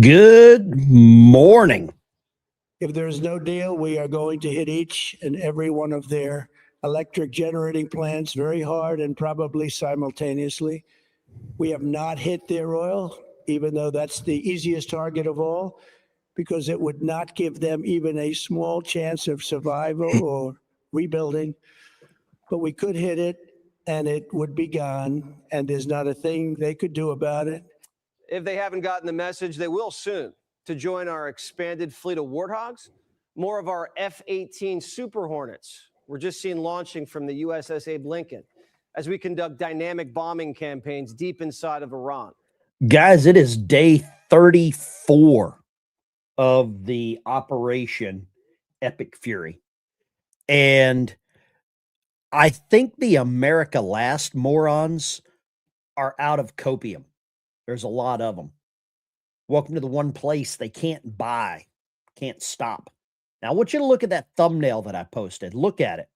Good morning. If there is no deal, we are going to hit each and every one of their electric generating plants very hard and probably simultaneously. We have not hit their oil, even though that's the easiest target of all, because it would not give them even a small chance of survival or rebuilding. But we could hit it and it would be gone, and there's not a thing they could do about it. If they haven't gotten the message, they will soon. To join our expanded fleet of Warthogs, more of our F-18 Super Hornets we're just seen launching from the USS Abe Lincoln as we conduct dynamic bombing campaigns deep inside of Iran. Guys, it is day 34 of the Operation Epic Fury. And I think the America Last morons are out of copium. There's a lot of them. Welcome to the one place they can't buy, can't stop. Now, I want you to look at that thumbnail that I posted. Look at it.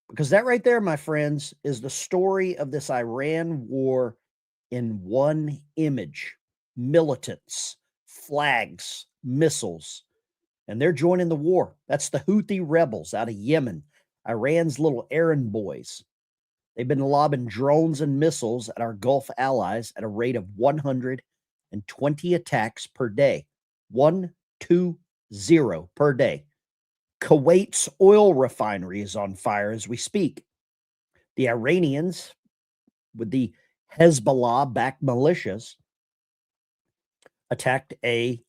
Because that right there, my friends, is the story of this Iran war in one image. Militants, flags, missiles, and they're joining the war. That's the Houthi rebels out of Yemen, Iran's little errand boys. They've been lobbing drones and missiles at our Gulf allies at a rate of 120 attacks per day. 120 per day. Kuwait's oil refinery is on fire as we speak. The Iranians, with the Hezbollah-backed militias, attacked a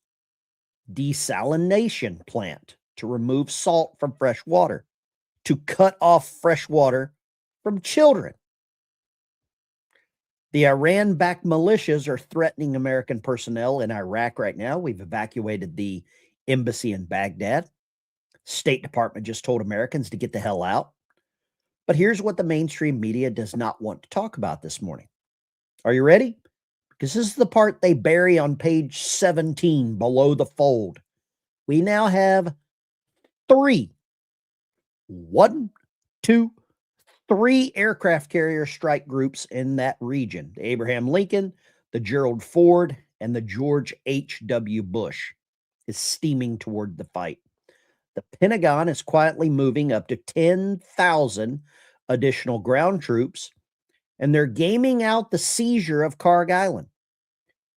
desalination plant to remove salt from fresh water, to cut off fresh water from children. The Iran-backed militias are threatening American personnel in Iraq right now. We've evacuated the embassy in Baghdad. State Department just told Americans to get the hell out. But here's what the mainstream media does not want to talk about this morning. Are you ready? Because this is the part they bury on page 17 below the fold. We now have three aircraft carrier strike groups in that region. The Abraham Lincoln, the Gerald Ford, and the George H.W. Bush is steaming toward the fight. The Pentagon is quietly moving up to 10,000 additional ground troops, and they're gaming out the seizure of Karg Island,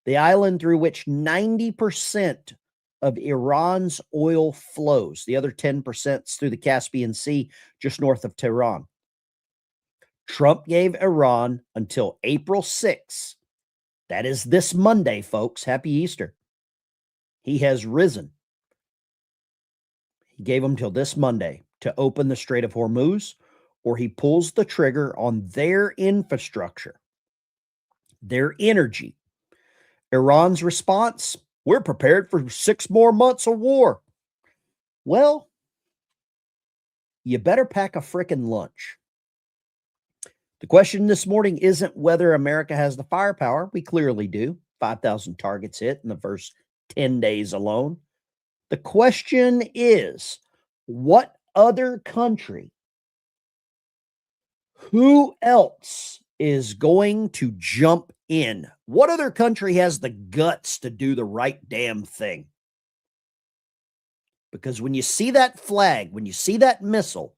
the island through which 90% of Iran's oil flows. The other 10% is through the Caspian Sea, just north of Tehran. Trump gave Iran until April 6th. That is this Monday, folks. Happy Easter. He has risen. He gave them till this Monday to open the Strait of Hormuz, or he pulls the trigger on their infrastructure, their energy. Iran's response: we're prepared for 6 more months of war. Well, you better pack a frickin' lunch. The question this morning isn't whether America has the firepower. We clearly do. 5,000 targets hit in the first 10 days alone. The question is, what other country, who else is going to jump in? What other country has the guts to do the right damn thing? Because when you see that flag, when you see that missile,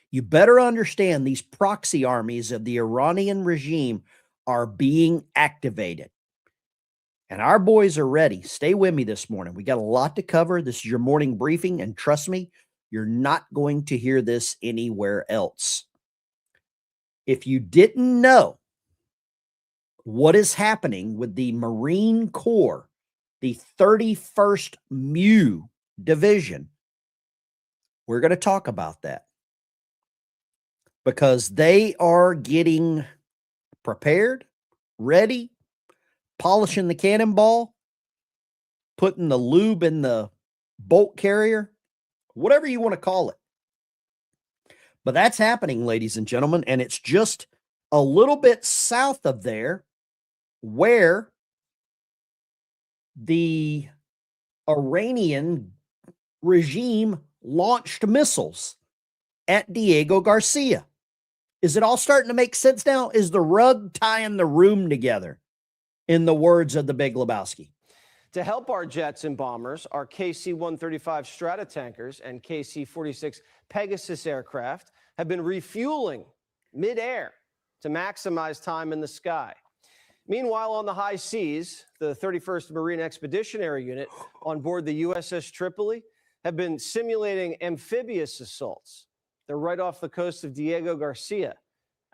you better understand these proxy armies of the Iranian regime are being activated. And our boys are ready. Stay with me this morning. We got a lot to cover. This is your morning briefing, and trust me, you're not going to hear this anywhere else. If you didn't know what is happening with the Marine Corps, the 31st MEU Division, we're going to talk about that. Because they are getting prepared, ready, polishing the cannonball, putting the lube in the bolt carrier, whatever you want to call it. But that's happening, ladies and gentlemen, and it's just a little bit south of there where the Iranian regime launched missiles at Diego Garcia. Is it all starting to make sense now? Is the rug tying the room together, in the words of the Big Lebowski? To help our jets and bombers, our KC-135 Stratotankers and KC-46 Pegasus aircraft have been refueling midair to maximize time in the sky. Meanwhile, on the high seas, the 31st Marine Expeditionary Unit on board the USS Tripoli have been simulating amphibious assaults. They're right off the coast of Diego Garcia,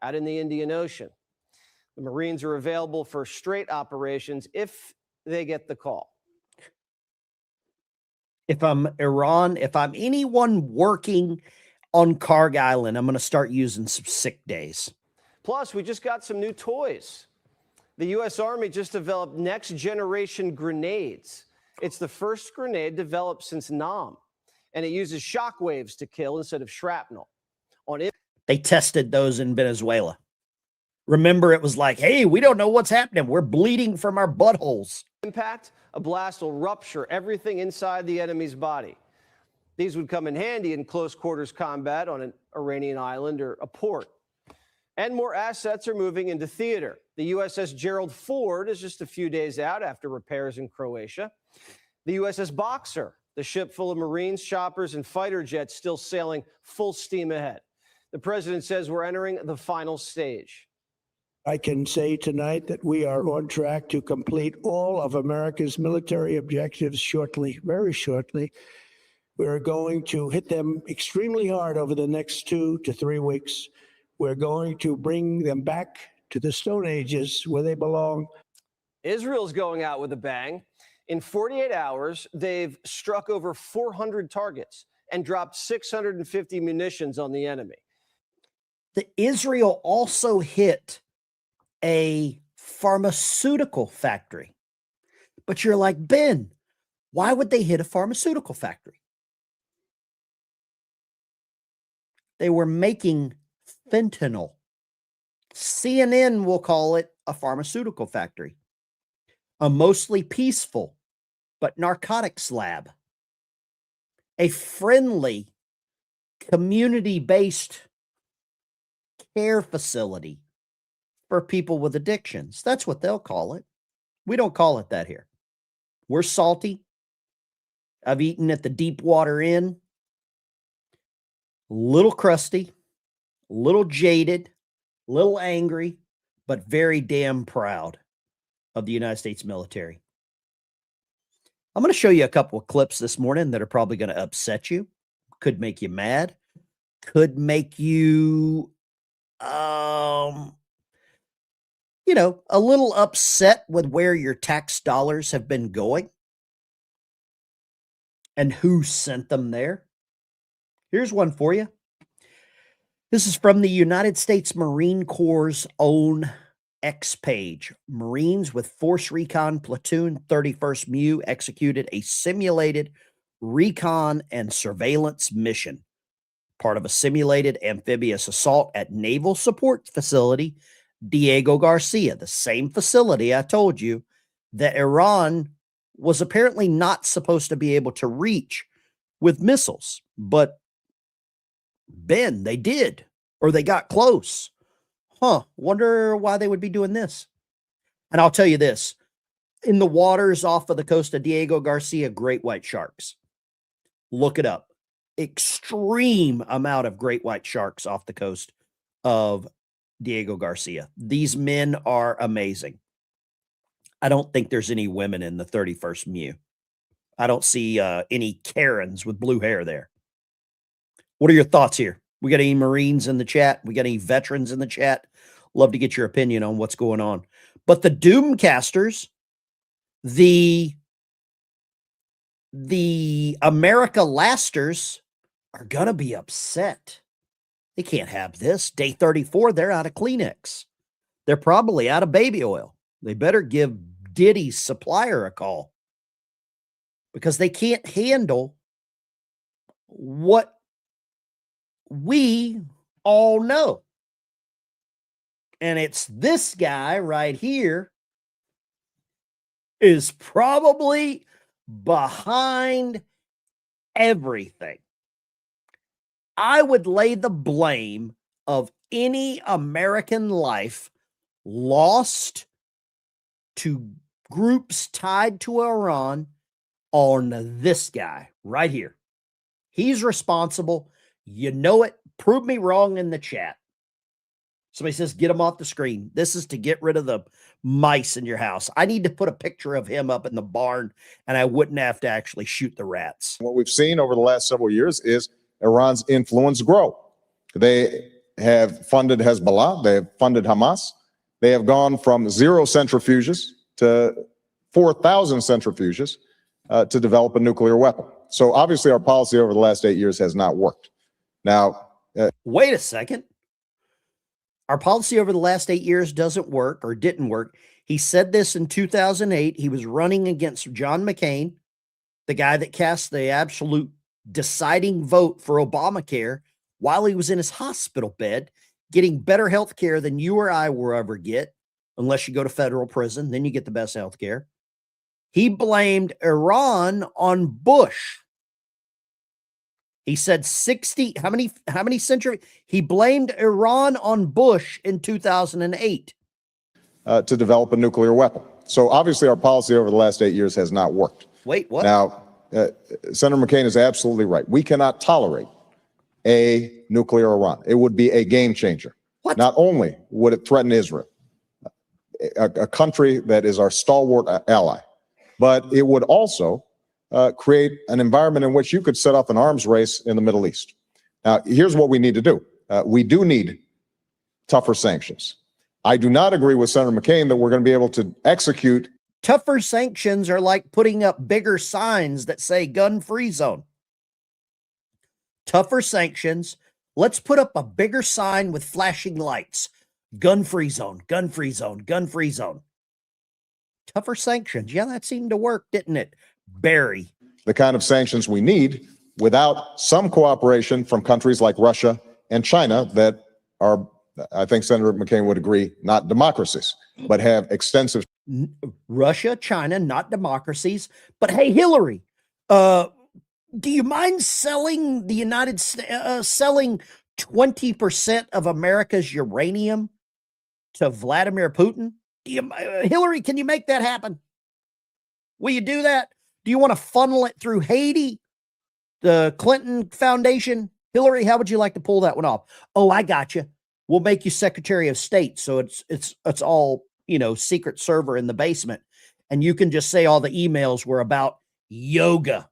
out in the Indian Ocean. The Marines are available for straight operations if they get the call. If I'm Iran, if I'm anyone working on Karg Island, I'm going to start using some sick days. Plus, we just got some new toys. The U.S. Army just developed next-generation grenades. It's the first grenade developed since Nam, and it uses shock waves to kill instead of shrapnel. They tested those in Venezuela. Remember, it was like, hey, we don't know what's happening. We're bleeding from our buttholes. Impact, a blast will rupture everything inside the enemy's body. These would come in handy in close quarters combat on an Iranian island or a port. And more assets are moving into theater. The USS Gerald Ford is just a few days out after repairs in Croatia. The USS Boxer, the ship full of Marines, choppers, and fighter jets still sailing full steam ahead. The president says we're entering the final stage. I can say tonight that we are on track to complete all of America's military objectives shortly, very shortly. We're going to hit them extremely hard over the next 2 to 3 weeks. We're going to bring them back to the Stone Ages where they belong. Israel's going out with a bang. In 48 hours, they've struck over 400 targets and dropped 650 munitions on the enemy. The Israel also hit a pharmaceutical factory. But you're like, Ben, why would they hit a pharmaceutical factory? They were making fentanyl. CNN will call it a pharmaceutical factory. A mostly peaceful but narcotics lab. A friendly, community-based care facility for people with addictions. That's what they'll call it. We don't call it that here. We're salty. I've eaten at the Deepwater Inn. A little crusty, a little jaded, a little angry, but very damn proud of the United States military. I'm going to show you a couple of clips this morning that are probably going to upset you, could make you mad, could make you, a little upset with where your tax dollars have been going and who sent them there. Here's one for you. This is from the United States Marine Corps' own X page. Marines with Force Recon Platoon 31st MU executed a simulated recon and surveillance mission, part of a simulated amphibious assault at Naval Support Facility Diego Garcia, the same facility I told you that Iran was apparently not supposed to be able to reach with missiles, but Ben, they did, or they got close. Wonder why they would be doing this. And I'll tell you this, in the waters off of the coast of Diego Garcia, great white sharks. Look it up. Extreme amount of great white sharks off the coast of Diego Garcia. These men are amazing. I don't think there's any women in the 31st MU. I don't see any Karens with blue hair there. What are your thoughts here? We got any Marines in the chat? We got any veterans in the chat? Love to get your opinion on what's going on. But the Doomcasters, the America Lasters are going to be upset. They can't have this. Day 34, they're out of Kleenex. They're probably out of baby oil. They better give Diddy's supplier a call because they can't handle what we all know. And it's this guy right here is probably behind everything. I would lay the blame of any American life lost to groups tied to Iran on this guy right here. He's responsible. You know it. Prove me wrong in the chat. Somebody says, get him off the screen. This is to get rid of the mice in your house. I need to put a picture of him up in the barn, and I wouldn't have to actually shoot the rats. What we've seen over the last several years is Iran's influence grow. They have funded Hezbollah. They have funded Hamas. They have gone from 0 centrifuges to 4,000 centrifuges to develop a nuclear weapon. So obviously our policy over the last 8 years has not worked. Now, wait a second. Our policy over the last 8 years doesn't work or didn't work. He said this in 2008. He was running against John McCain, the guy that cast the absolute deciding vote for Obamacare while he was in his hospital bed, getting better health care than you or I will ever get, unless you go to federal prison. Then you get the best health care. He blamed Iran on Bush. He said 60, how many centuries? He blamed Iran on Bush in 2008. To develop a nuclear weapon. So obviously our policy over the last 8 years has not worked. Wait, what? Now, Senator McCain is absolutely right. We cannot tolerate a nuclear Iran. It would be a game changer. What? Not only would it threaten Israel, a country that is our stalwart ally, but it would also create an environment in which you could set up an arms race in the Middle East. Now, here's what we need to do. We do need tougher sanctions. I do not agree with Senator McCain that we're going to be able to execute. Tougher sanctions are like putting up bigger signs that say gun-free zone. Tougher sanctions. Let's put up a bigger sign with flashing lights. Gun-free zone, gun-free zone, gun-free zone. Tougher sanctions. Yeah, that seemed to work, didn't it, Barry? The kind of sanctions we need without some cooperation from countries like Russia and China that are, I think Senator McCain would agree, not democracies, but have extensive. Russia, China, not democracies. But hey, Hillary, do you mind selling the United States, selling 20% of America's uranium to Vladimir Putin? Hillary, can you make that happen? Will you do that? Do you want to funnel it through Haiti, the Clinton Foundation? Hillary, how would you like to pull that one off? Oh, I got you. We'll make you Secretary of State, so it's all, you know, secret server in the basement, and you can just say all the emails were about yoga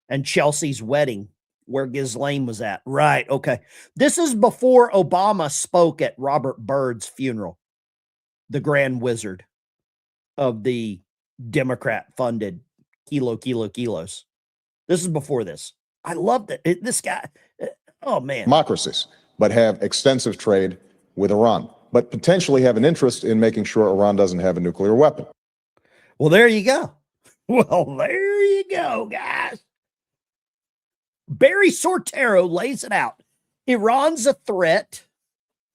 and Chelsea's wedding where Ghislaine was at. Right? Okay. This is before Obama spoke at Robert Byrd's funeral, the Grand Wizard of the Democrat-funded kilos. This is before this. I loved it. This guy. Oh man. Democracies, but have extensive trade with Iran, but potentially have an interest in making sure Iran doesn't have a nuclear weapon. Well, there you go. Well, there you go, guys. Barry Sortero lays it out. Iran's a threat.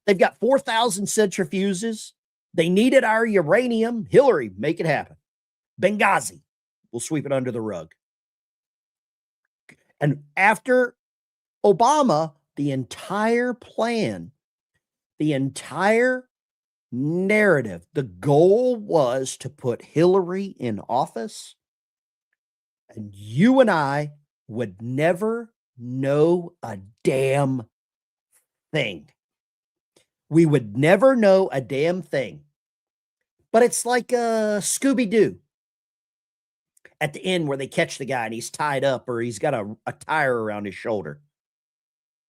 They've got 4,000 centrifuges. They needed our uranium. Hillary, make it happen. Benghazi, we'll sweep it under the rug. And after Obama, the entire plan, the entire narrative, the goal was to put Hillary in office, and you and I would never know a damn thing. We would never know a damn thing. But it's like Scooby-Doo at the end where they catch the guy and he's tied up or he's got a tire around his shoulder.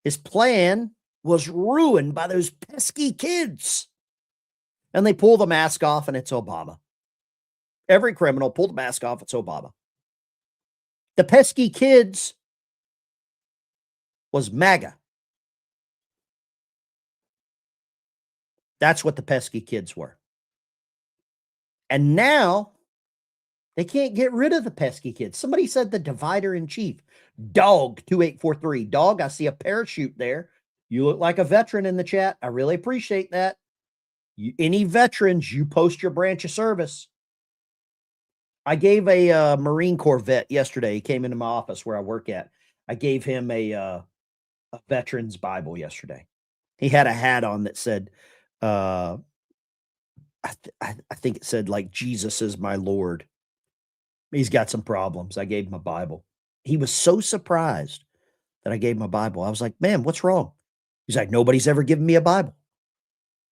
His plan was ruined by those pesky kids. And they pull the mask off and it's Obama. Every criminal, pull the mask off, it's Obama. The pesky kids was MAGA. That's what the pesky kids were. And now they can't get rid of the pesky kids. Somebody said the divider in chief. Dog 2843. Dog, I see a parachute there. You look like a veteran in the chat. I really appreciate that. Any veterans, you post your branch of service. I gave a Marine Corps vet yesterday. He came into my office where I work at. I gave him a veteran's Bible yesterday. He had a hat on that said, I think it said like, Jesus is my Lord. He's got some problems. I gave him a Bible. He was so surprised that I gave him a Bible. I was like, man, what's wrong? He's like, nobody's ever given me a Bible.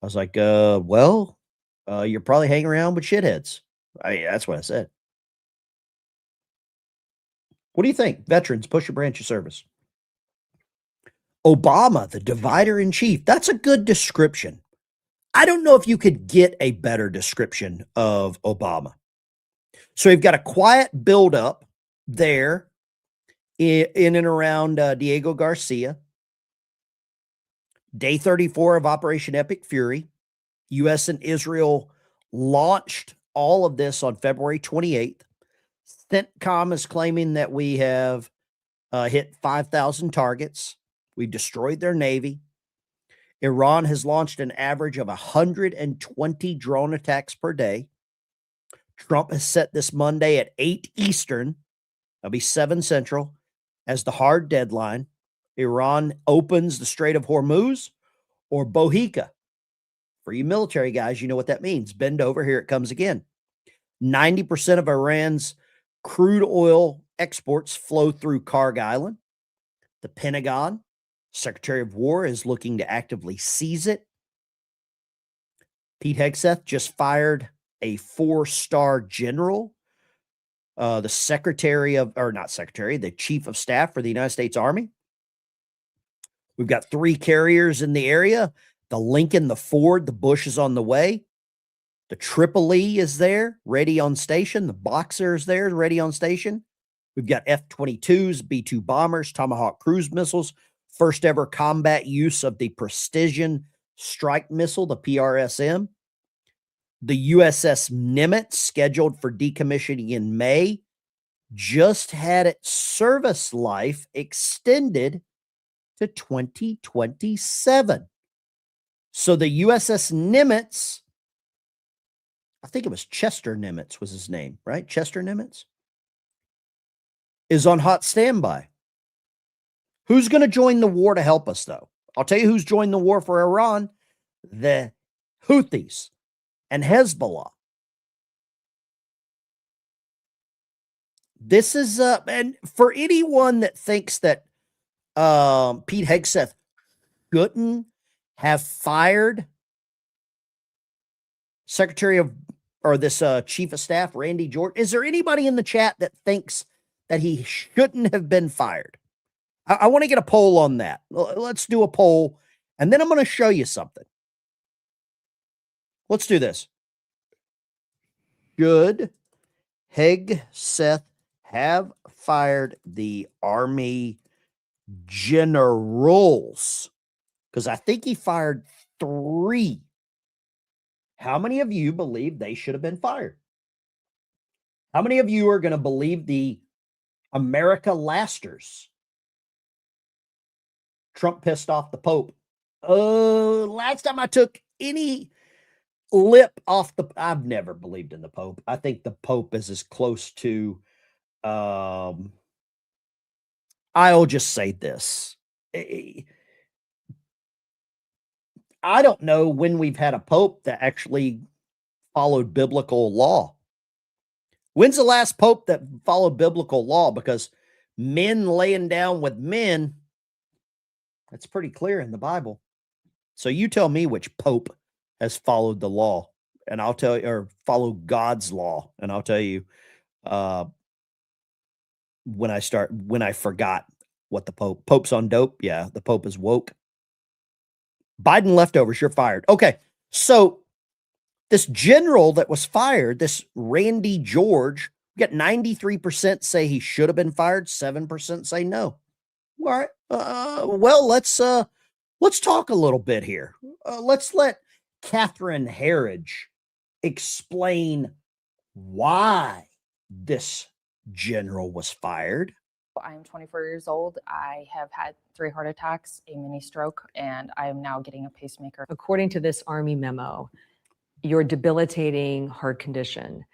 I was like, well, you're probably hanging around with shitheads. That's what I said. What do you think? Veterans, push your branch of service. Obama, the divider in chief. That's a good description. I don't know if you could get a better description of Obama. So you've got a quiet buildup there in and around Diego Garcia. Day 34 of Operation Epic Fury. U.S. and Israel launched all of this on February 28th. CENTCOM is claiming that we have hit 5,000 targets. We've destroyed their Navy. Iran has launched an average of 120 drone attacks per day. Trump has set this Monday at 8 Eastern, that'll be 7 Central, as the hard deadline. Iran opens the Strait of Hormuz or Bohica. For you military guys, you know what that means. Bend over, here it comes again. 90% of Iran's crude oil exports flow through Karg Island. The Pentagon, Secretary of War, is looking to actively seize it. Pete Hegseth just fired a 4-star general, the Chief of Staff for the United States Army. We've got 3 carriers in the area. The Lincoln, the Ford, the Bush is on the way. The Tripoli is there, ready on station. The Boxer is there, ready on station. We've got F-22s, B-2 bombers, Tomahawk cruise missiles, first ever combat use of the Precision Strike Missile, the PRSM. The USS Nimitz, scheduled for decommissioning in May, just had its service life extended to 2027. So the USS Nimitz, I think it was Chester Nimitz was his name, right? Chester Nimitz is on hot standby. Who's going to join the war to help us, though? I'll tell you who's joined the war for Iran: the Houthis and Hezbollah. This is and for anyone that thinks that Pete Hegseth couldn't have fired Secretary of, or this Chief of Staff, Randy George, is there anybody in the chat that thinks that he shouldn't have been fired? I want to get a poll on that. Let's do a poll, and then I'm going to show you something. Let's do this. Should Hegseth have fired the Army generals? Because I think he fired 3. How many of you believe they should have been fired? How many of you are going to believe the America lasters? Trump pissed off the Pope. Last time I took any lip off the, I've never believed in the Pope. I think the Pope is as close to, I'll just say this. I don't know when we've had a Pope that actually followed biblical law. When's the last Pope that followed biblical law? Because men laying down with men, that's pretty clear in the Bible. So you tell me which Pope has followed the law, and I'll tell you, or followed God's law, and I'll tell you when I forgot what the Pope's on dope. Yeah, the Pope is woke. Biden leftovers, you're fired. Okay, so this general that was fired, this Randy George, we got 93% say he should have been fired, 7% say no. All right. Well, let's talk a little bit here. Let's let Catherine Herridge explain why this general was fired. I am 24 years old. I have had 3 heart attacks, a mini stroke, and I am now getting a pacemaker. According to this Army memo, your debilitating heart condition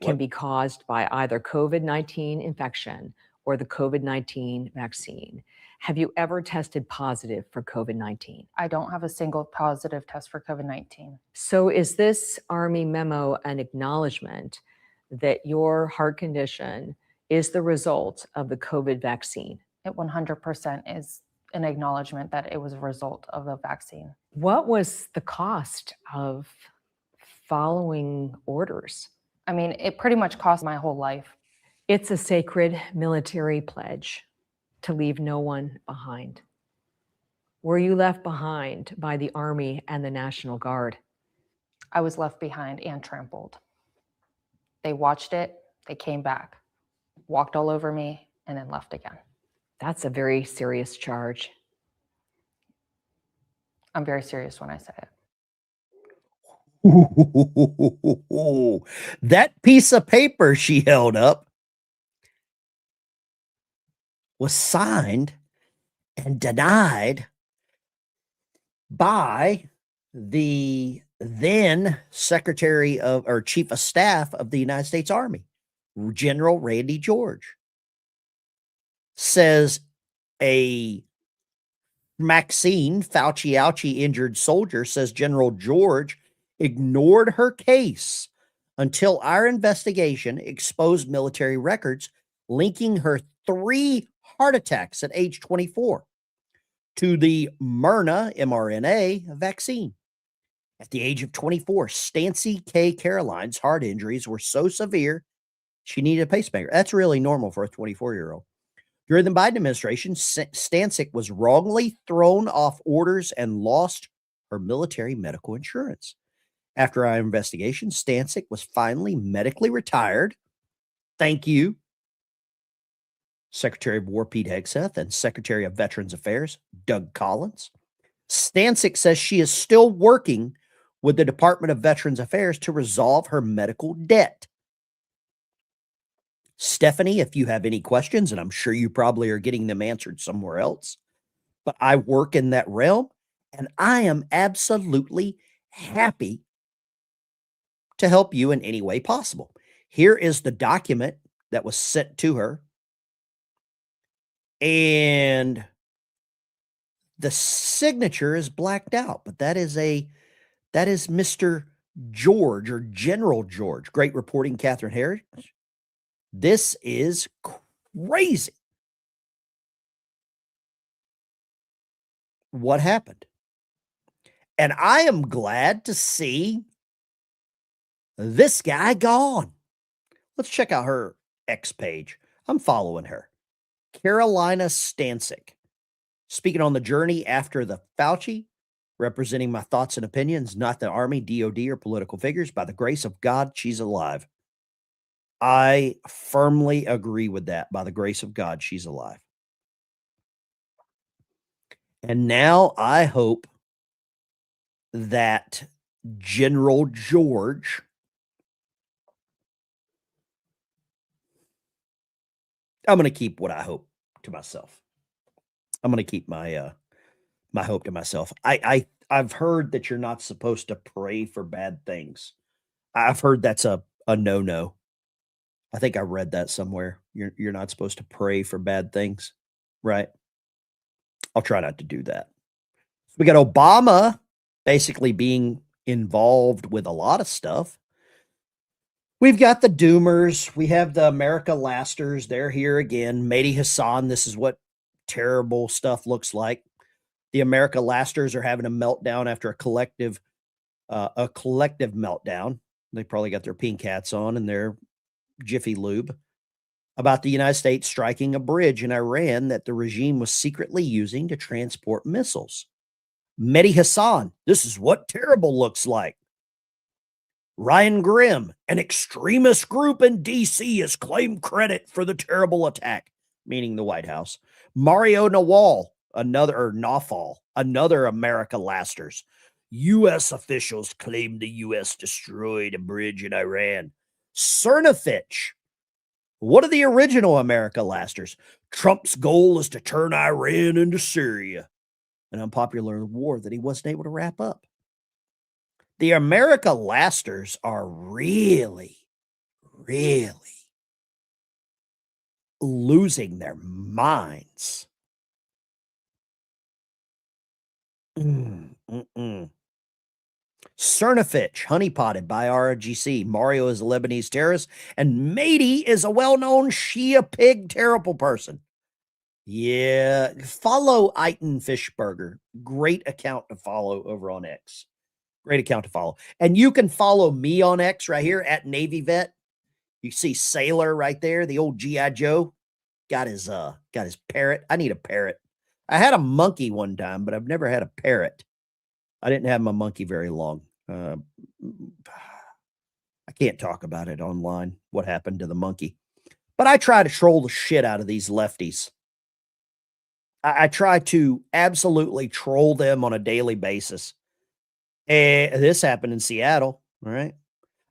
can be caused by either COVID-19 infection or the COVID-19 vaccine. Have you ever tested positive for COVID-19? I don't have a single positive test for COVID-19. So is this Army memo an acknowledgement that your heart condition is the result of the COVID vaccine? It 100% is an acknowledgement that it was a result of a vaccine. What was the cost of following orders? I mean, it pretty much cost my whole life. It's a sacred military pledge to leave no one behind. Were you left behind by the Army and the National Guard? I was left behind and trampled. They watched it, they came back, walked all over me, and then left again. That's a very serious charge. I'm very serious when I say it. That piece of paper she held up was signed and denied by the then Secretary of or Chief of Staff of the United States Army, General Randy George. Says a Maxine Fauci injured soldier, says General George ignored her case until our investigation exposed military records linking her 3 heart attacks at age 24 to the mRNA vaccine. At the age of 24, Stancy K. Caroline's heart injuries were so severe she needed a pacemaker. That's really normal for a 24-year-old. During the Biden administration, Stancyk was wrongly thrown off orders and lost her military medical insurance. After our investigation, Stancyk was finally medically retired. Thank you, Secretary of War Pete Hegseth and Secretary of Veterans Affairs Doug Collins. Stancyk says she is still working with the Department of Veterans Affairs to resolve her medical debt. Stephanie, if you have any questions, and I'm sure you probably are getting them answered somewhere else, but I work in that realm and I am absolutely happy to help you in any way possible. Here is the document that was sent to her, and the signature is blacked out, but that is Mr. George or General George. Great reporting, Catherine Harris. This is crazy. What happened? And I am glad to see this guy gone. Let's check out her X page. I'm following her. Carolina Stancyk. Speaking on the journey after the Fauci, representing my thoughts and opinions, not the Army, DOD, or political figures. By the grace of God, she's alive. I firmly agree with that. By the grace of God, she's alive. And now I hope that General George I'm going to keep what I hope to myself. I'm going to keep my my hope to myself. I've heard that you're not supposed to pray for bad things. I've heard that's a no-no. I think I read that somewhere. You're not supposed to pray for bad things, right? I'll try not to do that. We got Obama basically being involved with a lot of stuff. We've got the Doomers. We have the America Lasters. They're here again. Mehdi Hassan. This is what terrible stuff looks like. The America Lasters are having a meltdown after a collective meltdown. They probably got their pink hats on and their Jiffy Lube about the United States striking a bridge in Iran that the regime was secretly using to transport missiles. Mehdi Hassan. This is what terrible looks like. Ryan Grimm, an extremist group in D.C., has claimed credit for the terrible attack, meaning the White House. Mario Nawal, another America Lasters. U.S. officials claim the U.S. destroyed a bridge in Iran. Cernovich, one of the original America Lasters. Trump's goal is to turn Iran into Syria, an unpopular war that he wasn't able to wrap up. The America Lasters are really, really losing their minds. Cernafitch, honeypotted by RGC. Mario is a Lebanese terrorist, and Matey is a well-known Shia pig terrible person. Yeah, follow Eitan Fishburger. Great account to follow over on X. Great account to follow. And you can follow me on X right here at Navy Vet. You see Sailor right there, the old G.I. Joe. Got his parrot. I need a parrot. I had a monkey one time, but I've never had a parrot. I didn't have my monkey very long. I can't talk about it online, what happened to the monkey. But I try to troll the shit out of these lefties. I try to absolutely troll them on a daily basis. And this happened in Seattle, all right?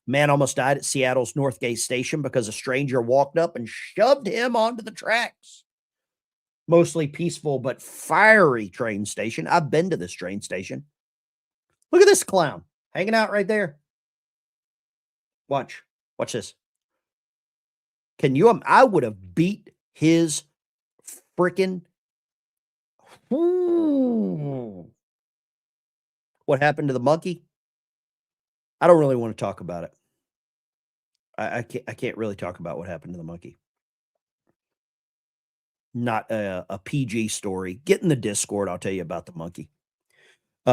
Man almost died at Seattle's Northgate Station because a stranger walked up and shoved him onto the tracks. Mostly peaceful but fiery train station. I've been to this train station. Look at this clown hanging out right there. Watch this. Can you? I would have beat his freaking. What happened to the monkey? I don't really want to talk about it. I can't really talk about what happened to the monkey. Not a PG story. Get in the Discord. I'll tell you about the monkey.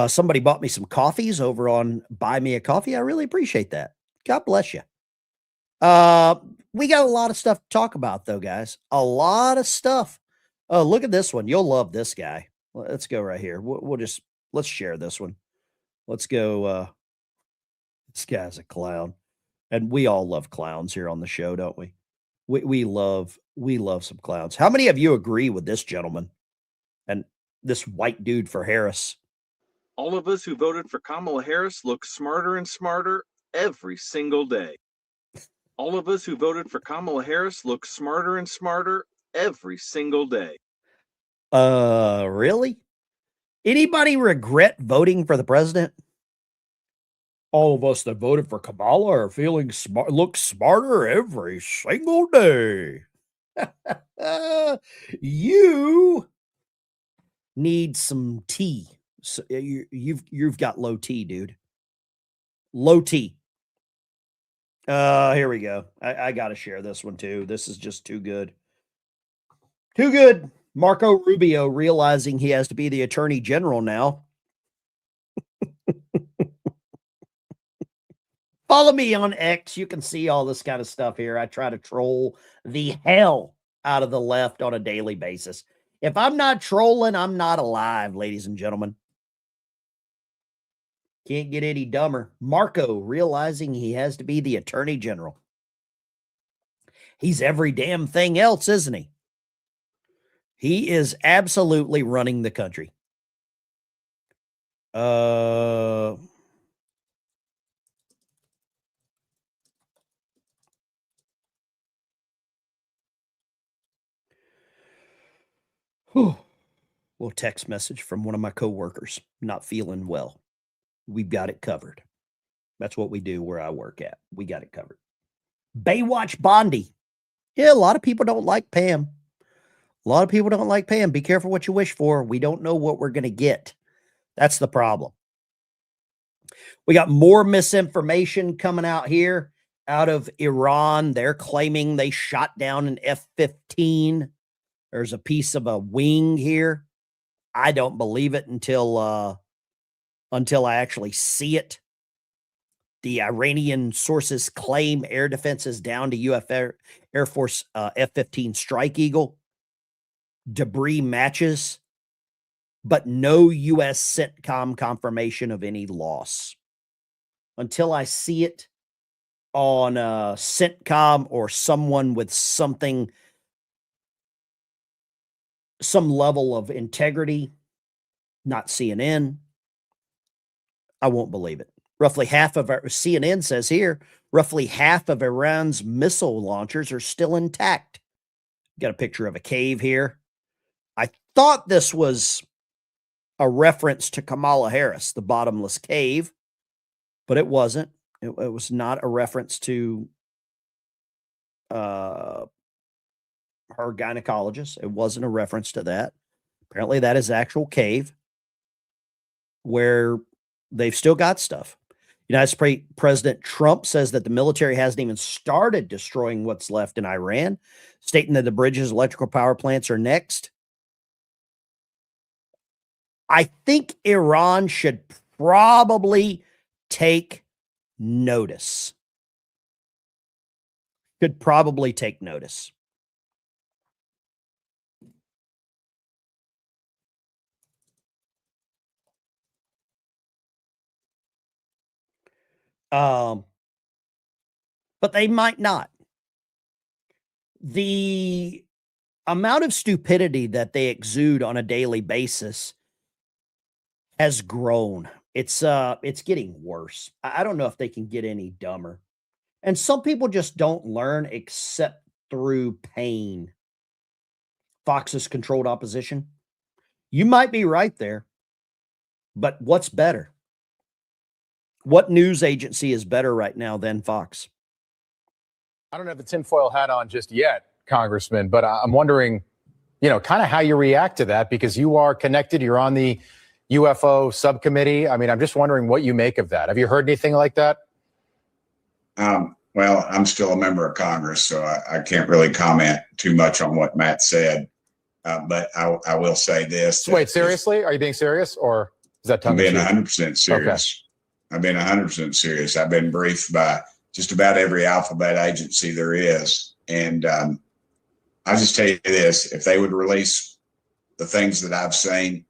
Somebody bought me some coffees over on Buy Me a Coffee. I really appreciate that. God bless you. We got a lot of stuff to talk about, though, guys. A lot of stuff. Look at this one. You'll love this guy. Let's go right here. Let's share this one. Let's go. This guy's a clown. And we all love clowns here on the show, don't we? We love some clowns. How many of you agree with this gentleman and this white dude for Harris? All of us who voted for Kamala Harris look smarter and smarter every single day. All of us who voted for Kamala Harris look smarter and smarter every single day. Really? Anybody regret voting for the president? All of us that voted for Kamala are feeling smart, look smarter every single day. You need some tea. So you've got low T, dude. Low T. Here we go. I got to share this one too. This is just too good. Too good. Marco Rubio realizing he has to be the attorney general now. Follow me on X. You can see all this kind of stuff here. I try to troll the hell out of the left on a daily basis. If I'm not trolling, I'm not alive, ladies and gentlemen. Can't get any dumber. Marco realizing he has to be the attorney general. He's every damn thing else, isn't he? He is absolutely running the country. Little text message from one of my coworkers, not feeling well. We've got it covered. That's what we do where I work at. We got it covered. Baywatch Bondi. Yeah, a lot of people don't like Pam. A lot of people don't like Pam. Be careful what you wish for. We don't know what we're going to get. That's the problem. We got more misinformation coming out here out of Iran. They're claiming they shot down an F-15. There's a piece of a wing here. I don't believe it until I actually see it. The Iranian sources claim air defenses down to U.S. Air Force F-15 Strike Eagle. Debris matches, but no U.S. CENTCOM confirmation of any loss. Until I see it on CENTCOM or someone with some level of integrity, not CNN, I won't believe it. Roughly half of our, CNN says here, roughly half of Iran's missile launchers are still intact. Got a picture of a cave here. I thought this was a reference to Kamala Harris, the bottomless cave, but it wasn't. It was not a reference to her her gynecologist. It wasn't a reference to that. Apparently, that is actual cave where they've still got stuff. President Trump says that the military hasn't even started destroying what's left in Iran, stating that the bridges, electrical power plants are next. I think Iran should probably take notice. Could probably take notice. But they might not. The amount of stupidity that they exude on a daily basis has grown. It's getting worse. I don't know if they can get any dumber. And some people just don't learn except through pain. Fox's controlled opposition. You might be right there, but what's better? What news agency is better right now than Fox? I don't have the tinfoil hat on just yet, Congressman, but I'm wondering, kind of how you react to that, because you are connected. You're on the UFO subcommittee. I mean, I'm just wondering what you make of that. Have you heard anything like that? Well, I'm still a member of Congress, so I can't really comment too much on what Matt said. But I will say this. Wait, seriously? Are you being serious, or is that tongue I'm being in cheek? 100% serious. Okay. I've been 100% serious. I've been briefed by just about every alphabet agency there is. And I'll just tell you this. If they would release the things that I've seen,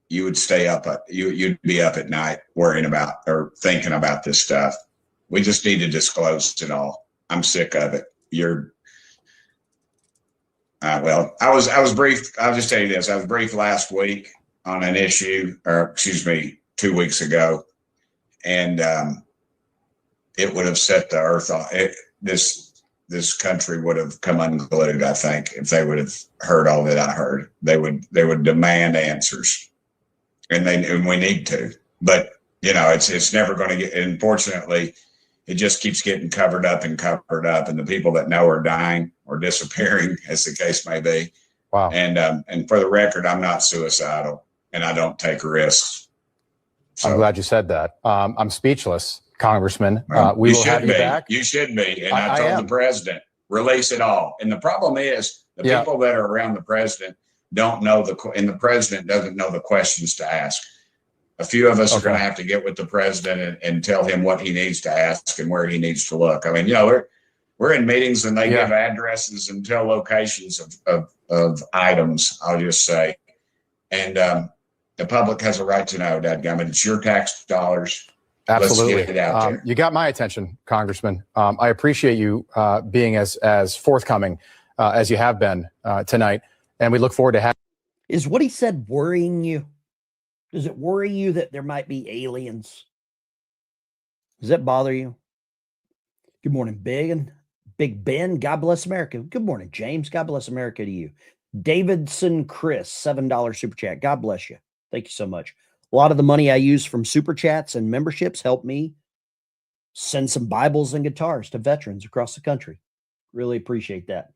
you would stay up. You'd be up at night worrying about or thinking about this stuff. We just need to disclose it all. I'm sick of it. Well, I was briefed. I'll just tell you this. I was briefed last week on an issue, or excuse me, 2 weeks ago. And it would have set the earth on it. This country would have come unglued, I think, if they would have heard all that I heard. They would demand answers. And we need to. But it's never going to get, unfortunately, it just keeps getting covered up, and the people that know are dying or disappearing, as the case may be. Wow. And for the record, I'm not suicidal, and I don't take risks. So, I'm glad you said that. I'm speechless, Congressman. We will have you back. You should be. And I told the president, release it all. And the problem is the people that are around the president don't know and the president doesn't know the questions to ask. A few of us are going to have to get with the president and tell him what he needs to ask and where he needs to look. I mean, we're in meetings and they give addresses and tell locations of items, I'll just say. And the public has a right to know, dadgummit. It's your tax dollars. Absolutely. Let's get it out there. You got my attention, Congressman. I appreciate you being as forthcoming as you have been tonight. And we look forward to having. Is what he said worrying you? Does it worry you that there might be aliens? Does that bother you? Good morning, Big Ben. God bless America. Good morning, James. God bless America to you. Davidson Chris, $7 super chat. God bless you. Thank you so much. A lot of the money I use from super chats and memberships help me send some Bibles and guitars to veterans across the country. Really appreciate that.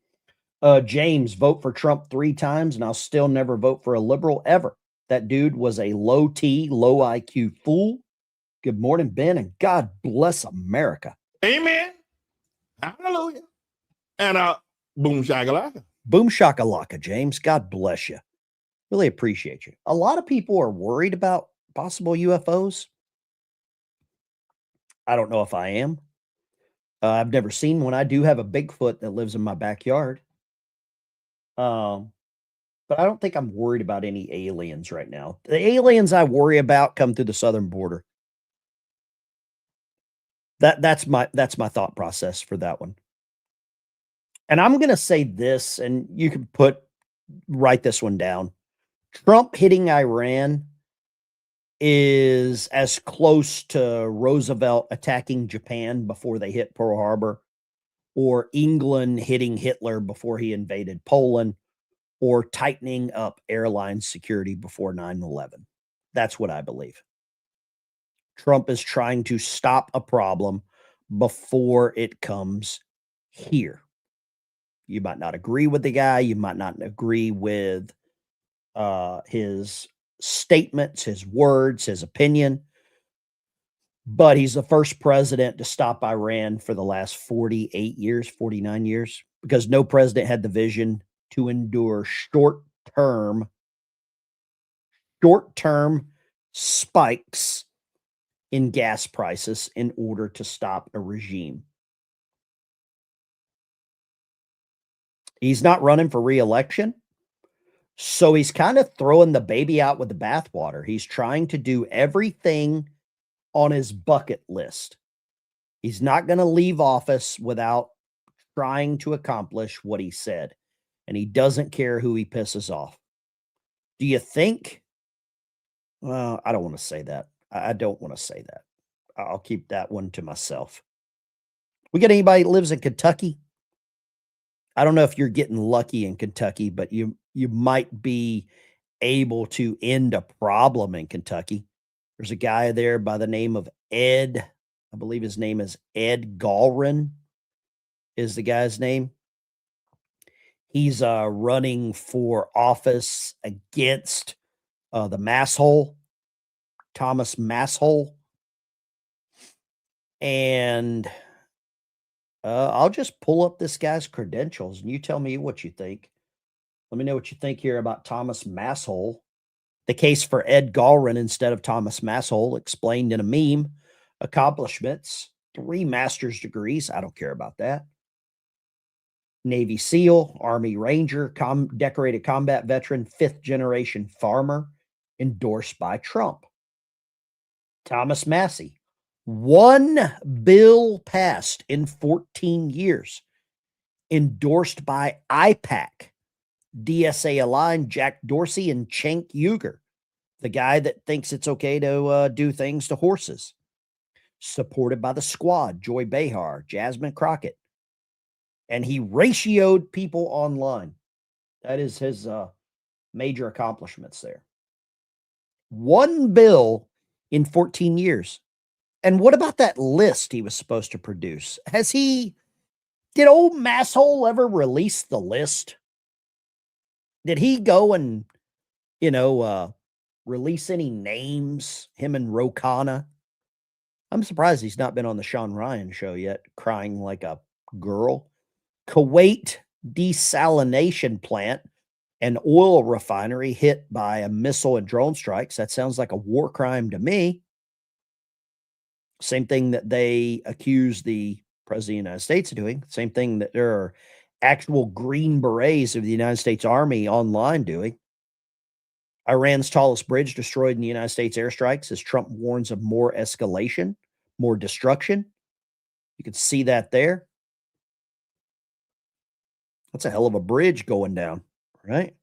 James, vote for Trump 3 times, and I'll still never vote for a liberal ever. That dude was a low T, low IQ fool. Good morning, Ben, and God bless America. Amen. Hallelujah. And boom shakalaka. Boom shakalaka, James. God bless you. Really appreciate you. A lot of people are worried about possible UFOs. I don't know if I am. I've never seen one. I do have a Bigfoot that lives in my backyard. But I don't think I'm worried about any aliens right now. The aliens I worry about come through the southern border. That's my thought process for that one. And I'm going to say this, and you can write this one down. Trump hitting Iran is as close to Roosevelt attacking Japan before they hit Pearl Harbor, or England hitting Hitler before he invaded Poland, or tightening up airline security before 9/11. That's what I believe. Trump is trying to stop a problem before it comes here. You might not agree with the guy. You might not agree with his statements, his words, his opinion. But he's the first president to stop Iran for the last 48 years, 49 years, because no president had the vision to endure short-term spikes in gas prices in order to stop a regime. He's not running for re-election, so he's kind of throwing the baby out with the bathwater. He's trying to do everything on his bucket list. He's not going to leave office without trying to accomplish what he said, and he doesn't care who he pisses off. Do you think? Well, I don't want to say that. I don't want to say that. I'll keep that one to myself. We got anybody that lives in Kentucky? I don't know if you're getting lucky in Kentucky, but you might be able to end a problem in Kentucky. There's a guy there by the name of Ed. I believe his name is Ed Galrin is the guy's name. He's running for office against the Masshole, Thomas Masshole. And I'll just pull up this guy's credentials and you tell me what you think. Let me know what you think here about Thomas Masshole. The case for Ed Galrin instead of Thomas Masshole explained in a meme. Accomplishments, 3 master's degrees. I don't care about that. Navy SEAL, Army Ranger, decorated combat veteran, 5th generation farmer, endorsed by Trump. Thomas Massey, 1 bill passed in 14 years, endorsed by IPAC, DSA aligned Jack Dorsey and Cenk Uygur, the guy that thinks it's okay to do things to horses. Supported by the Squad, Joy Behar, Jasmine Crockett. And he ratioed people online. That is his major accomplishments there. 1 bill in 14 years. And what about that list he was supposed to produce? Did old Masshole ever release the list? Did he go and, release any names, him and Ro Khanna? I'm surprised he's not been on the Sean Ryan show yet, crying like a girl. Kuwait desalination plant and oil refinery hit by a missile and drone strikes. That sounds like a war crime to me. Same thing that they accuse the President of the United States of doing. Same thing that there are actual Green Berets of the United States Army online doing. Iran's tallest bridge destroyed in the United States airstrikes as Trump warns of more escalation, more destruction. You can see that there. That's a hell of a bridge going down, right?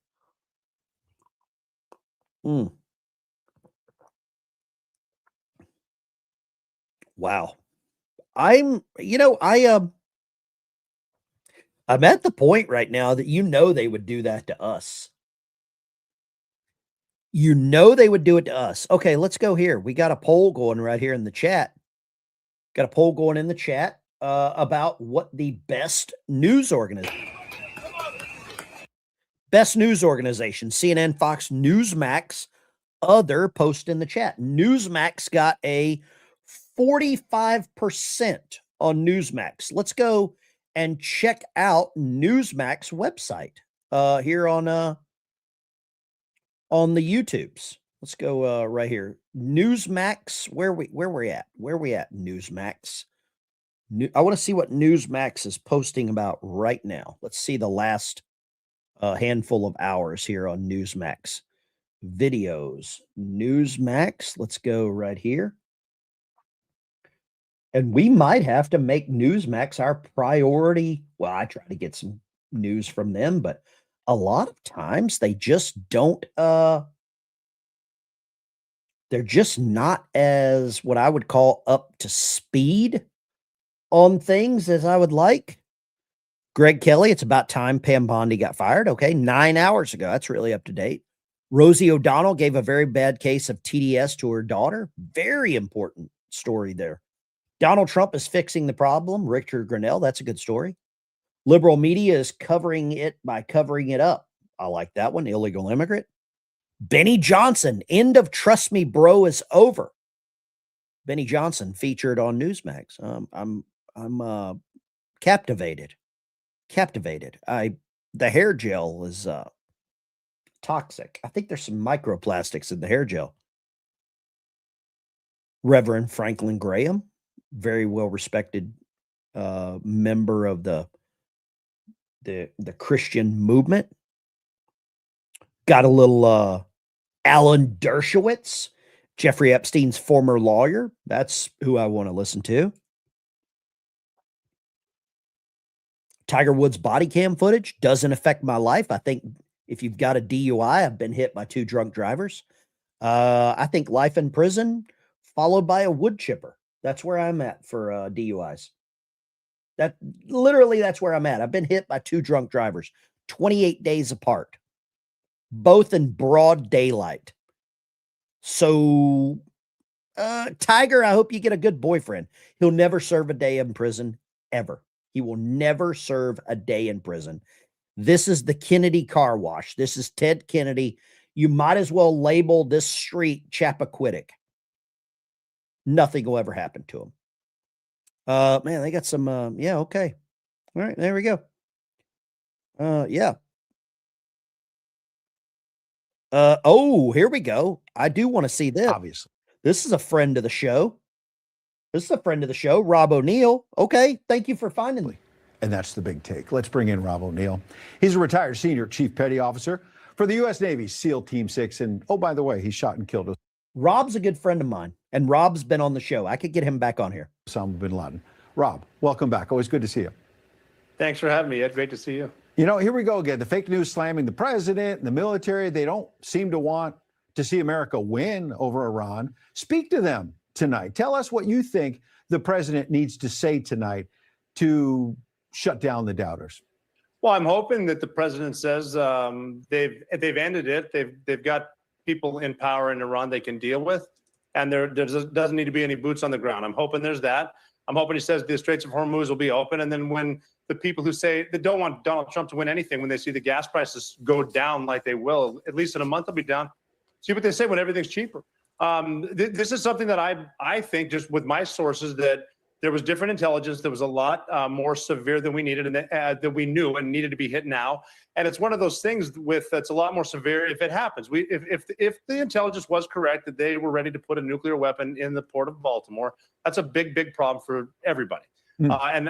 Wow. I'm at the point right now that they would do that to us. They would do it to us. Okay, let's go here. We got a poll going right here in the chat. Got a poll going in the chat about what the best news organization. Best news organization, CNN, Fox, Newsmax, other post in the chat. Newsmax got a 45% on Newsmax. Let's go and check out Newsmax website here on the YouTubes. Let's go right here. Newsmax, where we at? Where we at, Newsmax? I want to see what Newsmax is posting about right now. Let's see the last handful of hours here on Newsmax. Videos. Newsmax. Let's go right here. And we might have to make Newsmax our priority. Well, I try to get some news from them, but a lot of times they just don't, they're just not as what I would call up to speed on things as I would like. Greg Kelly, it's about time Pam Bondi got fired. Okay, 9 hours ago. That's really up to date. Rosie O'Donnell gave a very bad case of TDS to her daughter. Very important story there. Donald Trump is fixing the problem. Richard Grinnell, that's a good story. Liberal media is covering it by covering it up. I like that one. Illegal immigrant. Benny Johnson, end of Trust Me Bro is over. Benny Johnson featured on Newsmax. I'm captivated. The hair gel is toxic. I think there's some microplastics in the hair gel. Reverend Franklin Graham, very well respected member of the Christian movement. Got a little Alan Dershowitz, Jeffrey Epstein's former lawyer. That's who I want to listen to. Tiger Woods body cam footage doesn't affect my life. I think if you've got a DUI, I've been hit by 2 drunk drivers. I think life in prison followed by a wood chipper. That's where I'm at for DUIs. That's where I'm at. I've been hit by 2 drunk drivers, 28 days apart, both in broad daylight. So, Tiger, I hope you get a good boyfriend. He'll never serve a day in prison, ever. He will never serve a day in prison. This is the Kennedy car wash. This is Ted Kennedy. You might as well label this street Chappaquiddick. Nothing will ever happen to him. Man, they got some, yeah, okay. All right, there we go. Yeah. Oh, here we go. I do want to see this. Obviously. This is a friend of the show. Rob O'Neill. Okay, thank you for finding me. And that's the big take. Let's bring in Rob O'Neill. He's a retired senior chief petty officer for the U.S. Navy SEAL Team 6. And, oh, by the way, he shot and killed Rob's a good friend of mine, and Rob's been on the show. I could get him back on here. Osama bin Laden. Rob, welcome back. Always good to see you. Thanks for having me, Ed. Great to see you. You know, here we go again. The fake news slamming the president and the military. They don't seem to want to see America win over Iran. Speak to them tonight. Tell us what you think the president needs to say tonight to shut down the doubters. Well, I'm hoping that the president says they've ended it. They've got people in power in Iran they can deal with, and there doesn't need to be any boots on the ground. I'm hoping there's that. I'm hoping he says the Straits of Hormuz will be open, and then when the people who say they don't want Donald Trump to win anything, when they see the gas prices go down like they will, at least in a month they'll be down, see what they say when everything's cheaper. This is something that I think, just with my sources, that there was different intelligence. There was a lot more severe than we needed and that we knew and needed to be hit now. And it's one of those things that's a lot more severe if it happens. If the intelligence was correct that they were ready to put a nuclear weapon in the port of Baltimore, that's a big problem for everybody. And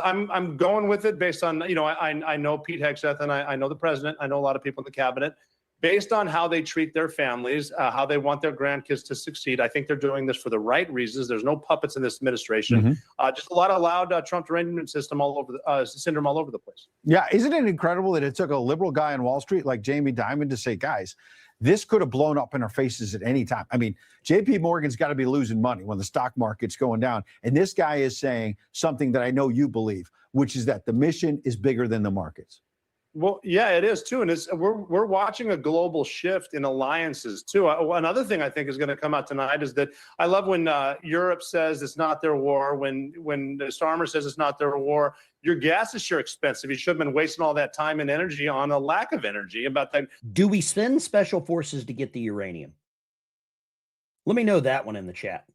I'm going with it based on, you know, I know Pete Hegseth and I know the president. I know a lot of people in the cabinet. Based on how they treat their families, how they want their grandkids to succeed, I think they're doing this for the right reasons. There's no puppets in this administration. Just a lot of loud Trump derangement syndrome all over the place. Yeah, isn't it incredible that it took a liberal guy on Wall Street like Jamie Dimon to say, guys, this could have blown up in our faces at any time. I mean, JP Morgan's got to be losing money when the stock market's going down. And this guy is saying something that I know you believe, which is that the mission is bigger than the markets. Well, yeah, it is too, and we're watching a global shift in alliances too. Another thing I think is going to come out tonight is that I love when Europe says it's not their war, when Starmer says it's not their war. Your gas is sure expensive. You should have been wasting all that time and energy on a lack of energy about that. Do we send special forces to get the uranium? Let me know that one in the chat.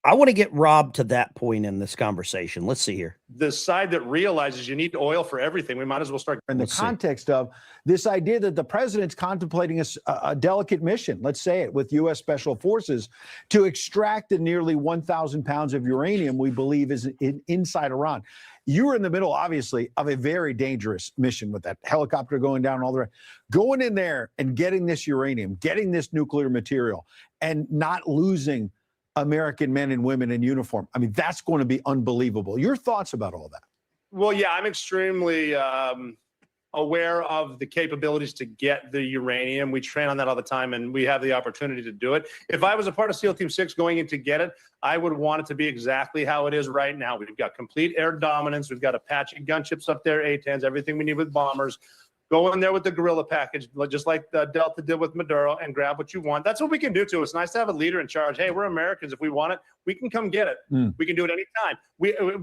I want to get Rob to that point in this conversation. Let's see here. The side that realizes you need oil for everything, we might as well start. In the context of this idea that the president's contemplating a delicate mission, let's say it, with U.S. Special Forces to extract the nearly 1,000 pounds of uranium we believe is inside Iran. You were in the middle, obviously, of a very dangerous mission with that helicopter going down and all the rest. Going in there and getting this uranium, getting this nuclear material, and not losing American men and women in uniform. I mean, that's going to be unbelievable. Your thoughts about all that? Well, yeah, I'm extremely aware of the capabilities to get the uranium. We train on that all the time, and we have the opportunity to do it. If I was a part of SEAL Team 6 going in to get it, I would want it to be exactly how it is right now. We've got complete air dominance. We've got Apache gunships up there, A-10s, everything we need with bombers. Go in there with the guerrilla package, just like Delta did with Maduro, and grab what you want. That's what we can do too. It's nice to have a leader in charge. Hey, we're Americans. If we want it, we can come get it. We can do it anytime.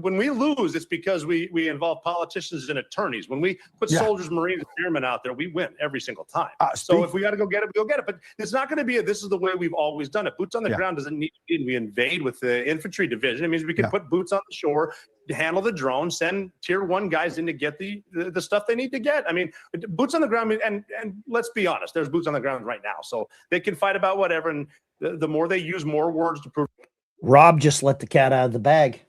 When we lose, it's because we involve politicians and attorneys. When we put soldiers, Marines, and airmen out there, we win every single time. So if we got to go get it, we go get it. But it's not going to be this is the way we've always done it. Boots on the ground doesn't need to be invade with the infantry division. It means we can put boots on the shore, handle the drone, send tier 1 guys in to get the stuff they need to get. I mean, boots on the ground, and let's be honest, there's boots on the ground right now. So they can fight about whatever, and the more they use more words to prove. Rob just let the cat out of the bag.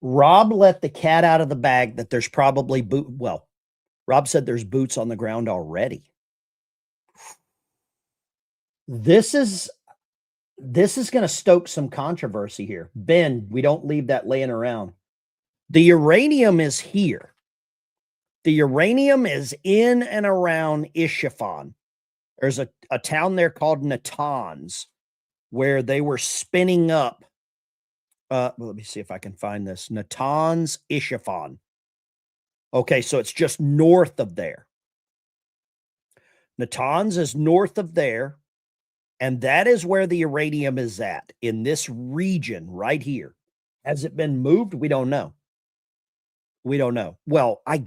Rob let the cat out of the bag that there's probably Rob said there's boots on the ground already. This is going to stoke some controversy here. Ben, we don't leave that laying around. The uranium is here. The uranium is in and around Isfahan. There's a town there called Natanz where they were spinning up. Let me see if I can find this. Natanz, Isfahan. Okay, so it's just north of there. Natanz is north of there. And that is where the uranium is at, in this region right here. Has it been moved? We don't know. We don't know. Well, I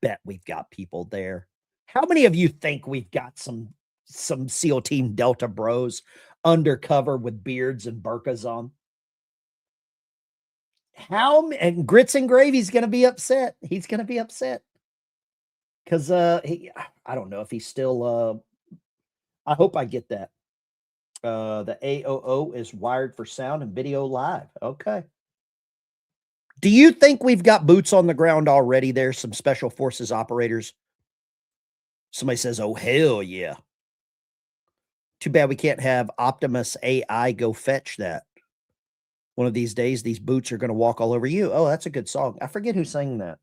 bet we've got people there. How many of you think we've got some SEAL Team Delta bros undercover with beards and burkas on? And Grits and Gravy's going to be upset. He's going to be upset. Because I don't know if he's still... I hope I get that. The AOO is wired for sound and video live. Okay. Do you think we've got boots on the ground already there? Some special forces operators? Somebody says, oh, hell yeah. Too bad we can't have Optimus AI go fetch that. One of these days, these boots are going to walk all over you. Oh, that's a good song. I forget who sang that.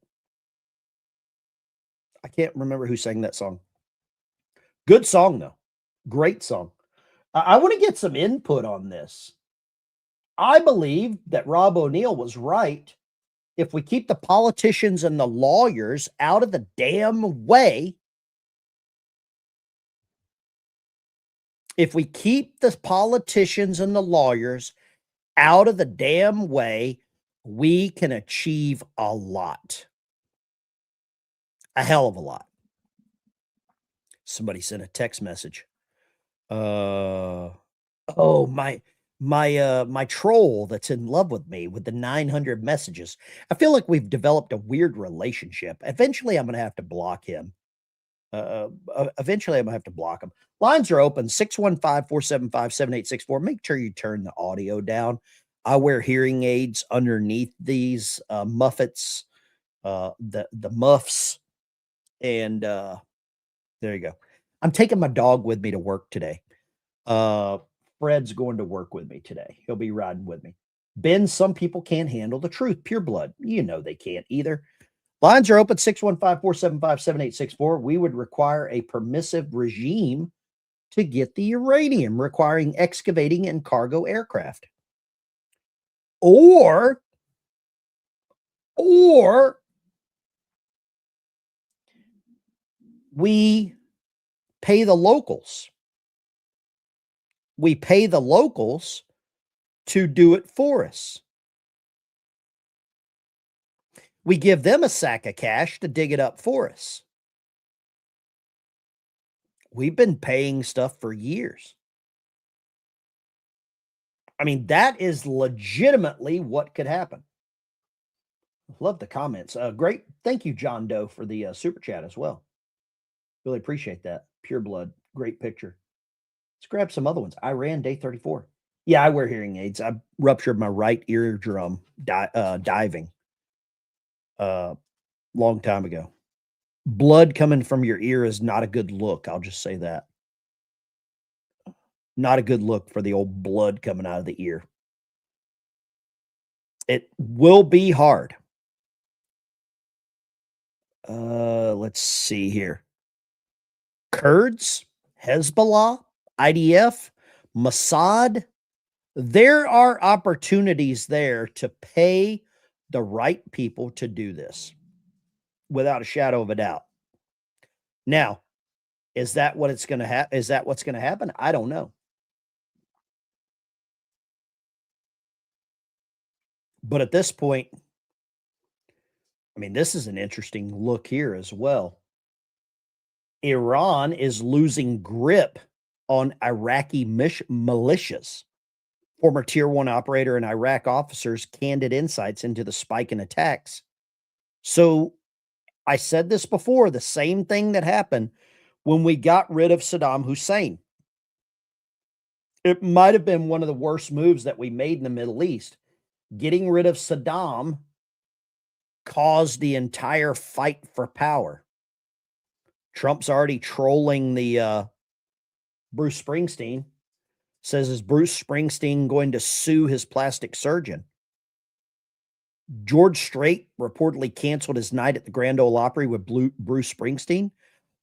I can't remember who sang that song. Good song, though. Great song. I want to get some input on this. I believe that Rob O'Neill was right. If we keep the politicians and the lawyers out of the damn way, if we keep the politicians and the lawyers out of the damn way, we can achieve a lot. A hell of a lot. Somebody sent a text message. My troll that's in love with me with the 900 messages. I feel like we've developed a weird relationship. Eventually I'm going to have to block him. Eventually I'm going to have to block him. Lines are open 615-475-7864. Make sure you turn the audio down. I wear hearing aids underneath these muffets, the muffs, and there you go. I'm taking my dog with me to work today. Fred's going to work with me today. He'll be riding with me. Ben, some people can't handle the truth. Pure blood. You know they can't either. Lines are open 615-475-7864. We would require a permissive regime to get the uranium, requiring excavating and cargo aircraft. Or we pay the locals. We pay the locals to do it for us. We give them a sack of cash to dig it up for us. We've been paying stuff for years. I mean, that is legitimately what could happen. Love the comments. Great. Thank you, John Doe, for the super chat as well. Really appreciate that. Pure blood. Great picture. Let's grab some other ones. Iran, day 34. Yeah, I wear hearing aids. I ruptured my right eardrum diving long time ago. Blood coming from your ear is not a good look. I'll just say that. Not a good look for the old blood coming out of the ear. It will be hard. Let's see here. Kurds, Hezbollah, IDF, Mossad. There are opportunities there to pay the right people to do this without a shadow of a doubt. Now, is that what it's going to happen? Is that what's going to happen? I don't know. But at this point, I mean, this is an interesting look here as well. Iran is losing grip on Iraqi militias. Former Tier 1 operator and Iraq officers candid insights into the spike in attacks. So I said this before, the same thing that happened when we got rid of Saddam Hussein. It might have been one of the worst moves that we made in the Middle East. Getting rid of Saddam caused the entire fight for power. Trump's already trolling the Bruce Springsteen. Says, is Bruce Springsteen going to sue his plastic surgeon? George Strait reportedly canceled his night at the Grand Ole Opry with Bruce Springsteen.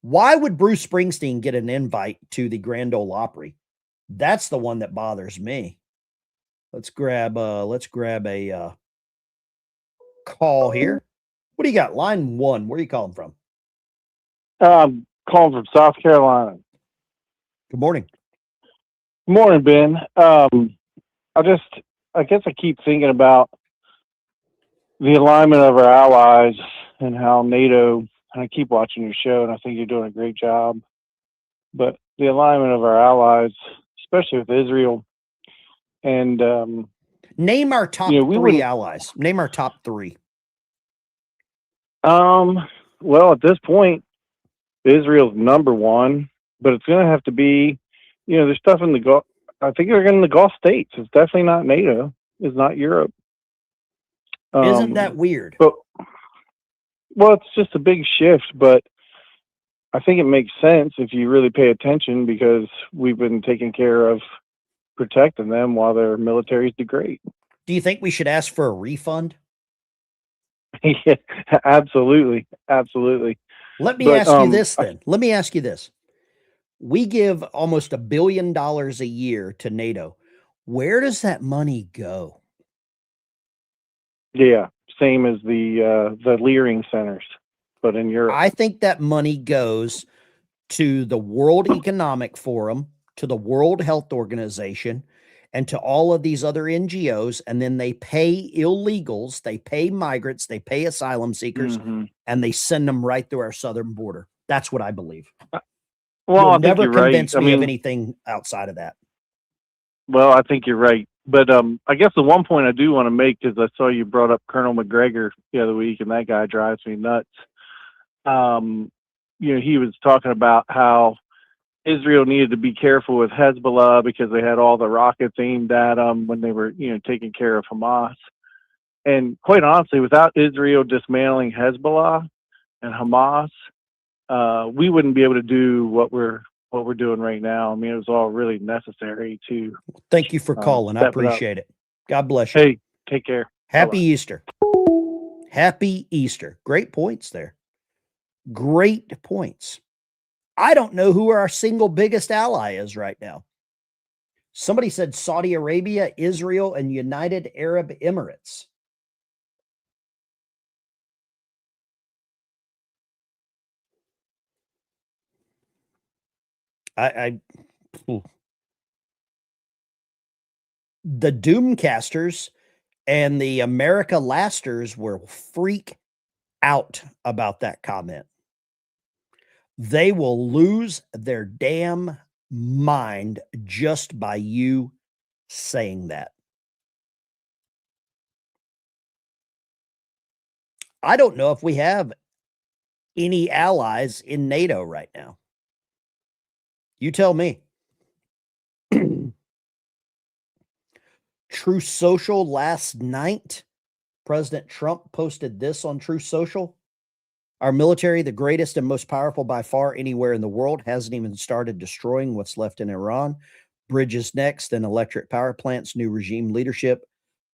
Why would Bruce Springsteen get an invite to the Grand Ole Opry? That's the one that bothers me. Let's grab a call here. What do you got? Line 1. Where are you calling from? I'm calling from South Carolina. Good morning. Good morning, Ben. I guess I keep thinking about the alignment of our allies and how NATO, and I keep watching your show and I think you're doing a great job, but the alignment of our allies, especially with Israel, and name our top 3 allies. Name our top 3. Well, at this point, Israel's number 1, but it's going to have to be, there's stuff in the Gulf. I think they're in the Gulf states. It's definitely not NATO. It's not Europe. Isn't that weird? But, well, it's just a big shift, but I think it makes sense if you really pay attention because we've been taking care of protecting them while their militaries degrade. Do you think we should ask for a refund? Yeah, absolutely. Absolutely. Let me ask you this then. Let me ask you this. We give almost $1 billion a year to NATO. Where does that money go? Yeah, same as the Leering centers, but in Europe. I think that money goes to the World Economic Forum, to the World Health Organization, and to all of these other NGOs, and then they pay illegals, they pay migrants, they pay asylum seekers, and they send them right through our southern border. That's what I believe. Well, You'll I think never you're convince right. me of anything outside of that. Well, I think you're right. But I guess the one point I do want to make is I saw you brought up Colonel McGregor the other week, and that guy drives me nuts. He was talking about how Israel needed to be careful with Hezbollah because they had all the rockets aimed at them when they were, taking care of Hamas. And quite honestly, without Israel dismantling Hezbollah and Hamas, we wouldn't be able to do what we're doing right now. I mean, it was all really necessary to. Thank you for calling. I appreciate it. God bless you. Hey, take care. Happy Easter. Happy Easter. Great points there. Great points. I don't know who our single biggest ally is right now. Somebody said Saudi Arabia, Israel, and United Arab Emirates. The Doomcasters and the America Lasters will freak out about that comment. They will lose their damn mind just by you saying that. I don't know if we have any allies in NATO right now. You tell me. True Social last night, President Trump posted this on True Social. Our military, the greatest and most powerful by far anywhere in the world, hasn't even started destroying what's left in Iran. Bridges next, and electric power plants. New regime leadership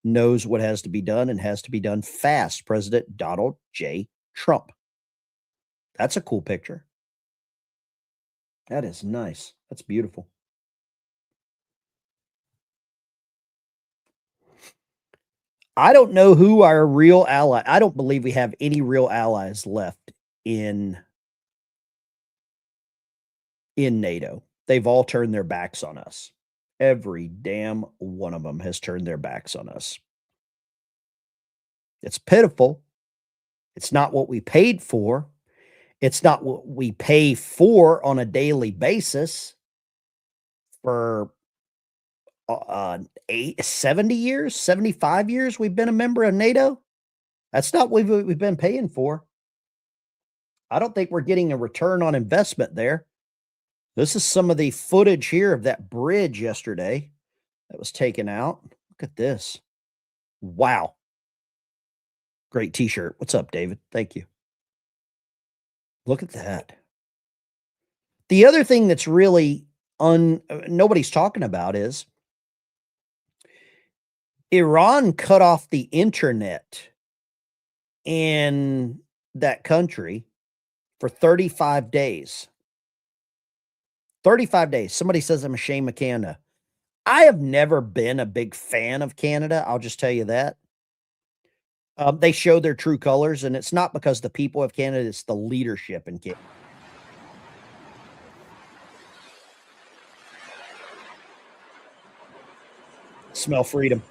knows what has to be done and has to be done fast. President Donald J. Trump. That's a cool picture. That is nice. That's beautiful. I don't know who our real ally. I don't believe we have any real allies left in in NATO. They've all turned their backs on us. Every damn one of them has turned their backs on us. It's pitiful. It's not what we paid for. It's not what we pay for on a daily basis for 70 years, 75 years we've been a member of NATO. That's not what we've been paying for. I don't think we're getting a return on investment there. This is some of the footage here of that bridge yesterday that was taken out. Look at this. Wow. Great t-shirt. What's up, David? Thank you. Look at that. The other thing that's really nobody's talking about is Iran cut off the internet in that country for 35 days. 35 days. Somebody says I'm ashamed of Canada. I have never been a big fan of Canada. I'll just tell you that. They show their true colors, and it's not because the people of Canada, it's the leadership in Canada. Smell freedom.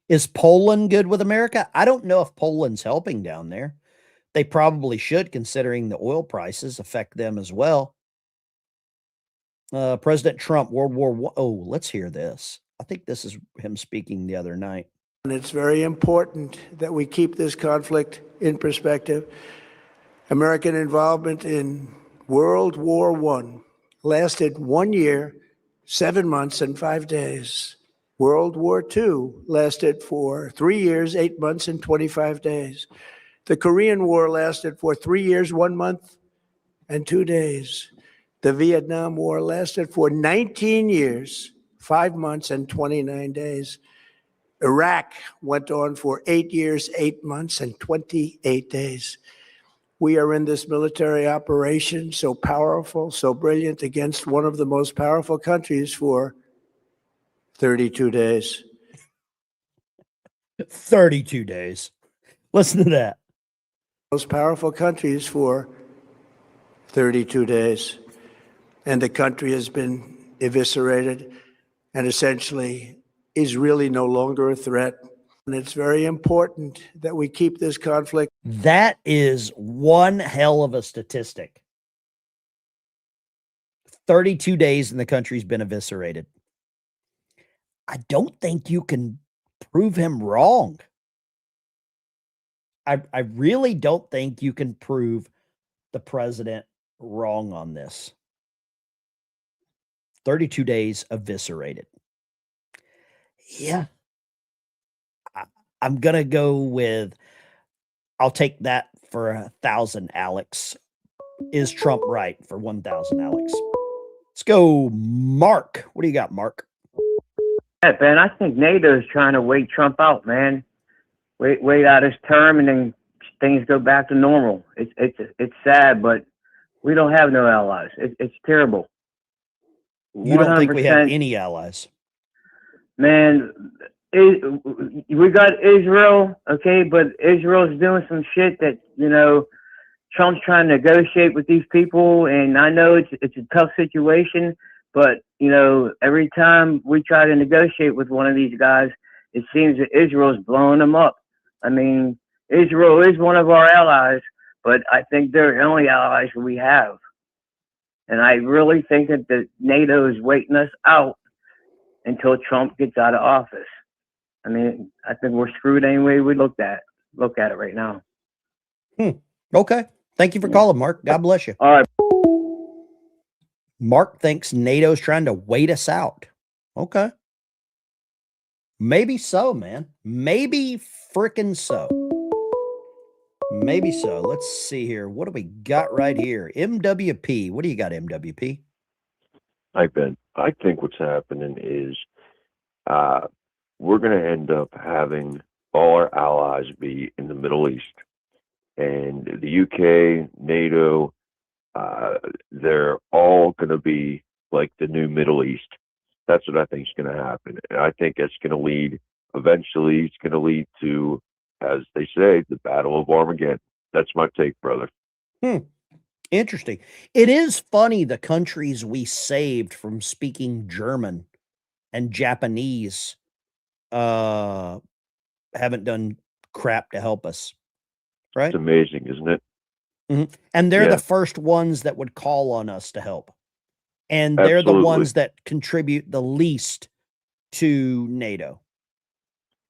Is Poland good with America? I don't know if Poland's helping down there. They probably should, considering the oil prices affect them as well. President Trump, World War I. Oh, let's hear this. I think this is him speaking the other night. And it's very important that we keep this conflict in perspective. American involvement in World War I lasted 1 year, 7 months, and 5 days. World War II lasted for 3 years, 8 months, and 25 days. The Korean War lasted for 3 years, 1 month, and 2 days. The Vietnam War lasted for 19 years, 5 months, and 29 days. Iraq went on for 8 years, 8 months, and 28 days. We are in this military operation, so powerful, so brilliant, against one of the most powerful countries for 32 days. 32 days. Listen to that. Most powerful countries for 32 days. And the country has been eviscerated and essentially is really no longer a threat. And it's very important that we keep this conflict. That is one hell of a statistic. 32 days and the country's been eviscerated. I don't think you can prove him wrong. I really don't think you can prove the president wrong on this. 32 days eviscerated. Yeah. I'm going to go with, I'll take that for 1,000, Alex. Is Trump right for 1,000, Alex? Let's go, Mark. What do you got, Mark? Yeah, Ben, I think NATO is trying to wait Trump out, man. Wait out his term, and then things go back to normal. It's sad, but we don't have no allies. It's terrible. You don't think we have any allies? Man, we got Israel, okay, but Israel's doing some shit that, you know, Trump's trying to negotiate with these people, and I know it's a tough situation, but, you know, every time we try to negotiate with one of these guys, it seems that Israel's blowing them up. I mean, Israel is one of our allies, but I think they're the only allies we have. And I really think that the NATO is waiting us out until Trump gets out of office. I mean, I think we're screwed any way we look at it right now. Okay. Thank you for calling, Mark. God bless you. All right. Mark thinks NATO's trying to wait us out. Okay. Maybe so, man. Maybe freaking so. Maybe so. Let's see here. What do we got right here? MWP. What do you got, MWP? Hi, Ben. I think what's happening is we're going to end up having all our allies be in the Middle East. And the UK, NATO, they're all going to be like the new Middle East. That's what I think is going to happen. And I think it's going to lead, eventually, it's going to lead to, as they say, the Battle of Armageddon. That's my take, brother. Interesting. It is funny the countries we saved from speaking German and Japanese haven't done crap to help us. Right? It's amazing, isn't it? And they're Yeah. the first ones that would call on us to help. And they're the Absolutely. ones that contribute the least to NATO.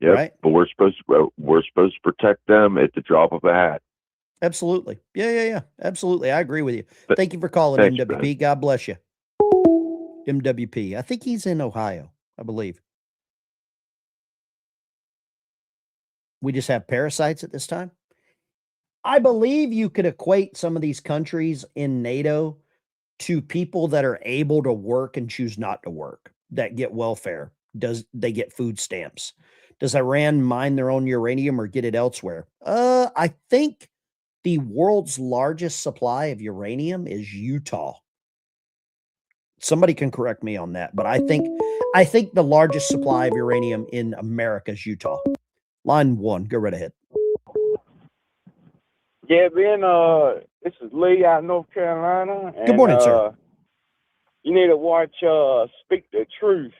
Yep. Right? But we're supposed to protect them at the drop of a hat. Absolutely. Yeah. Absolutely. I agree with you. Thank you for calling, Thanks, MWP. man. God bless you. MWP. I think he's in Ohio, I believe. We just have parasites at this time. I believe you could equate some of these countries in NATO to people that are able to work and choose not to work, that get welfare. They get food stamps? Does Iran mine their own uranium or get it elsewhere? I think the world's largest supply of uranium is Utah. Somebody can correct me on that, but I think the largest supply of uranium in America is Utah. Line 1, go right ahead. Yeah, Ben, this is Lee out in North Carolina. Good morning, sir. You need to watch Speak the Truth.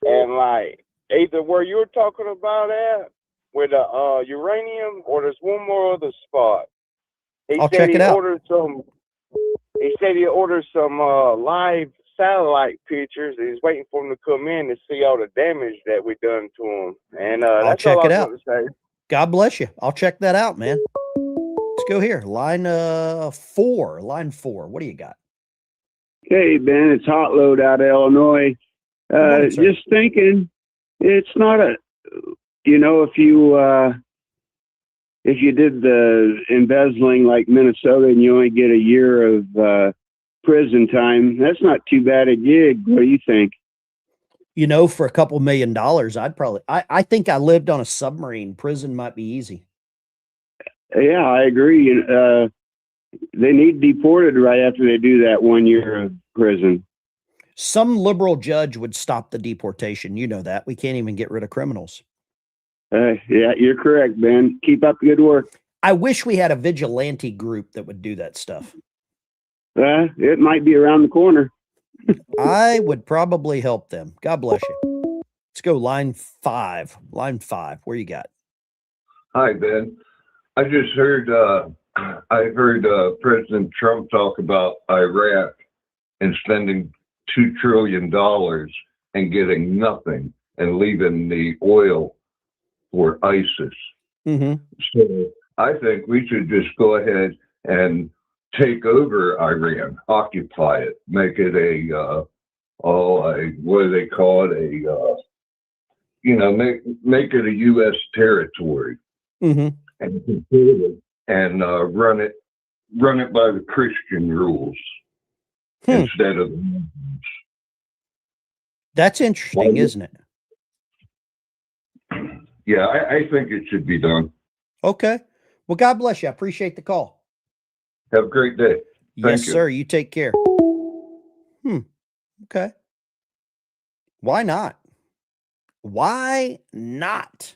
And like either where you're talking about at with the uranium, or there's one more other spot. I'll check it out. He said he ordered some live satellite pictures. He's waiting for them to come in to see all the damage that we done to him. And I'll that's check all it I out. want to say. God bless you. I'll check that out, man. Let's go here. Line 4. Line 4. What do you got? Hey, Ben, it's Hot Load out of Illinois. morning, sir. Just thinking, it's not a, if you did the embezzling like Minnesota and you only get a year of prison time, that's not too bad a gig. What do you think? For a couple $1 million, I think I lived on a submarine. Prison might be easy. Yeah, I agree. They need deported right after they do that 1 year of prison. Some liberal judge would stop the deportation. You know that. We can't even get rid of criminals. Yeah, you're correct, Ben. Keep up the good work. I wish we had a vigilante group that would do that stuff. It might be around the corner. I would probably help them. God bless you. Let's go line 5. Line 5. Where you got? Hi, Ben. I just heard President Trump talk about Iraq and spending $2 trillion and getting nothing and leaving the oil for ISIS. Mm-hmm. So I think we should just go ahead and take over Iran, occupy it, make it what do they call it? Make it a U.S. territory. Mm-hmm. And control it and run it by the Christian rules instead of. That's interesting, isn't it? Yeah, I think it should be done. Okay. Well, God bless you. I appreciate the call. Have a great day. Yes, Thank you. sir. You take care. Okay. Why not? Why not?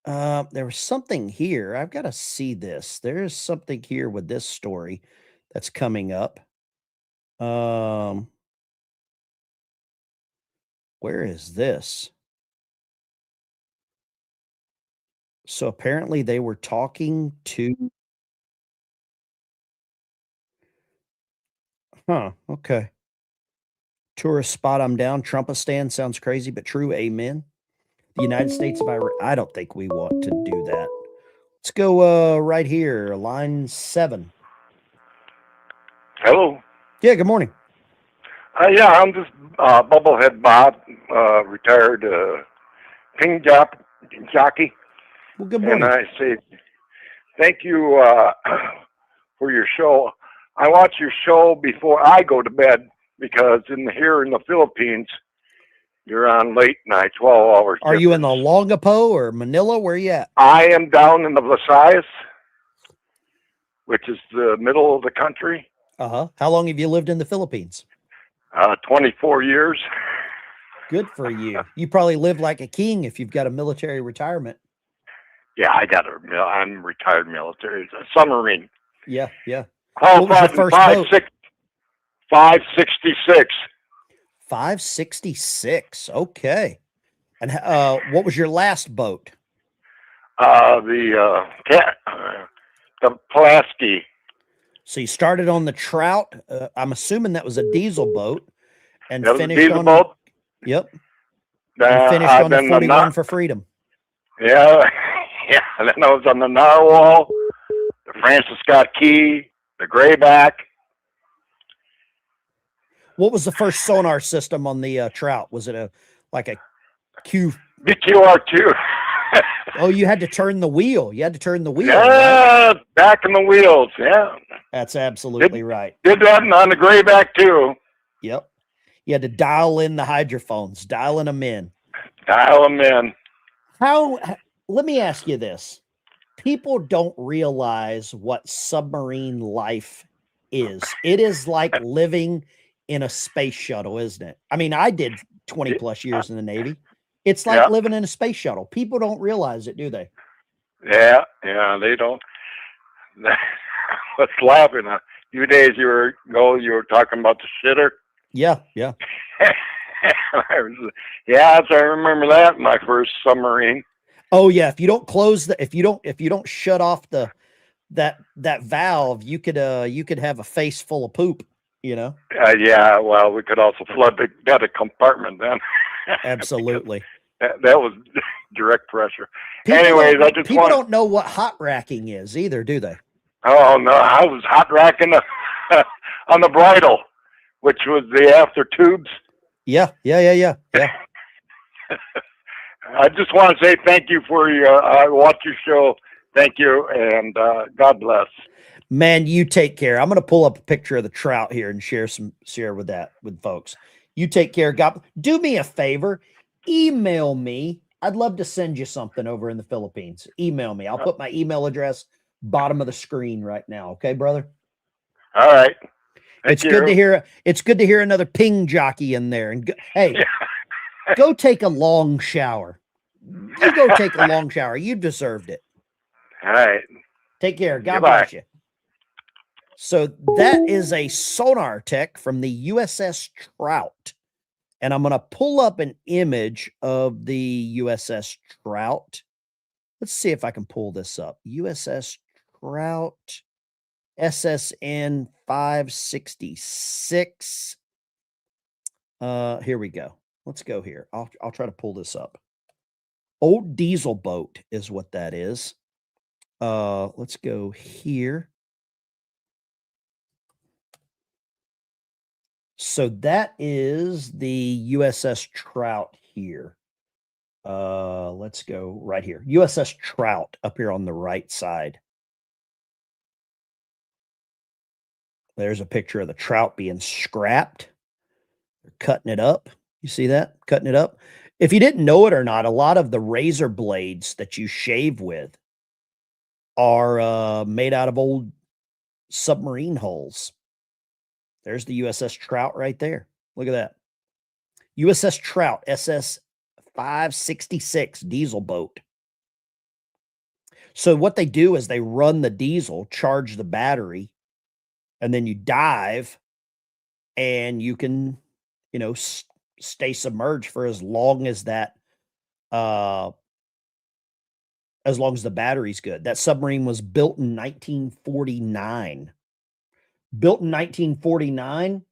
There was something here. I've got to see this. There's something here with this story that's coming up. Where is this? So apparently they were talking to. Okay. Tourist spot, I'm down. Trumpistan sounds crazy, but true. Amen. The United States of Iraq. I don't think we want to do that. Let's go right here. Line 7. Hello. Yeah, good morning. Yeah, I'm just Bubblehead Bob, retired ping jockey. Well, good morning. And I say thank you for your show. I watch your show before I go to bed because here in the Philippines, you're on late night, 12 hours. Are you in the Longapo or Manila? Where are you at? I am down in the Visayas, which is the middle of the country. Uh-huh. How long have you lived in the Philippines? 24 years. Good for you. You probably live like a king if you've got a military retirement. Yeah, I'm retired military. It's a submarine. Yeah. What was your first boat? 566. 566. Okay. And what was your last boat? The Pulaski. So you started on the Trout. I'm assuming that was a diesel boat, and That was a finished diesel on. boat. Yep. And finished on the then 41 for Freedom. Yeah, yeah. And then I was on the Narwhal, the Francis Scott Key, the Grayback. What was the first sonar system on the Trout? Was it like a Q? BQR2. Oh, you had to turn the wheel. You had to turn the wheel. Yeah, right? back in the wheels. Yeah. That's absolutely right. Did that on the Grayback too. Yep. You had to dial in the hydrophones, dialing them in. Dial them in. Let me ask you this. People don't realize what submarine life is. It is like living in a space shuttle, isn't it? I mean, I did 20 plus years in the Navy. It's like living in a space shuttle. People don't realize it, do they? Yeah, they don't. I was laughing. A few days you were talking about the shitter. Yeah. I remember that in my first submarine. Oh yeah, if you don't close if you don't shut off that valve, you could have a face full of poop, Yeah, well, we could also flood the compartment then. Absolutely. that was direct pressure. People don't know what hot racking is either, do they? Oh no, I was hot racking on the bridle, which was the after tubes. Yeah. I just want to say thank you for I watch your show. Thank you, and God bless. Man, you take care. I'm going to pull up a picture of the Trout here and share with folks. You take care. God, do me a favor. Email me. I'd love to send you something over in the Philippines. Email me. I'll put my email address bottom of the screen right now. Okay, brother? All right. It's good to hear another ping jockey in there. And go take a long shower. You go take a long shower. You deserved it. All right. Take care. God bless you. So that is a sonar tech from the USS Trout. And I'm going to pull up an image of the USS Trout. Let's see if I can pull this up. USS Trout, SSN 566. Here we go. Let's go here. I'll try to pull this up. Old diesel boat is what that is. Let's go here. So that is the USS Trout here. Let's go right here. USS Trout up here on the right side. There's a picture of the Trout being scrapped. They're cutting it up. You see that? Cutting it up. If you didn't know it or not, a lot of the razor blades that you shave with are made out of old submarine hulls. There's the USS Trout right there. Look at that. USS Trout, SS 566 diesel boat. So what they do is they run the diesel, charge the battery, and then you dive and you can, stay submerged for as long as that, as long as the battery's good. That submarine was built in 1949. Built in 1949.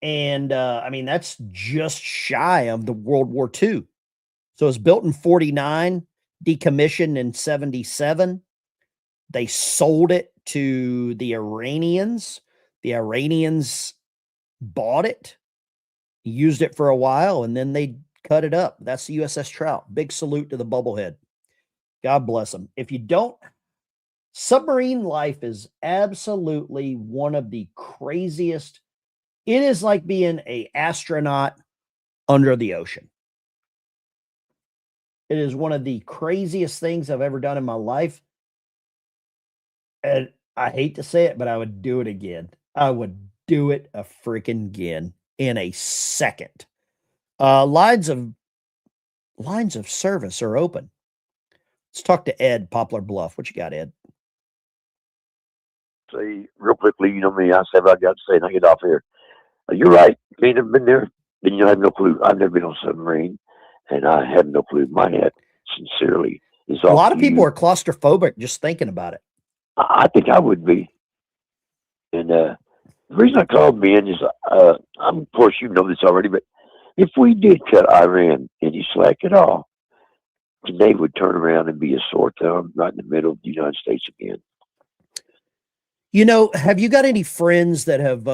And that's just shy of the World War II. So it was built in 49, decommissioned in 77. They sold it to the Iranians. The Iranians bought it, used it for a while, and then they cut it up. That's the USS Trout. Big salute to the bubblehead. God bless them. If you don't, submarine life is absolutely one of the craziest. It is like being an astronaut under the ocean. It is one of the craziest things I've ever done in my life. And I hate to say it, but I would do it again. I would do it a freaking again in a second. Lines of service are open. Let's talk to Ed, Poplar Bluff. What you got, Ed? say real quickly, you know me, I say what I got to say and I get off here. You're right. If you ain't never been there, then you have no clue. I've never been on a submarine, and I have no clue. My head, sincerely, is A off lot to of people you. are claustrophobic just thinking about it. I think I would be. And the reason I called Ben is, of course, you know this already, but if we did cut Iran any slack at all, they would turn around and be a sore thumb right in the middle of the United States again. You know, have you got any friends that have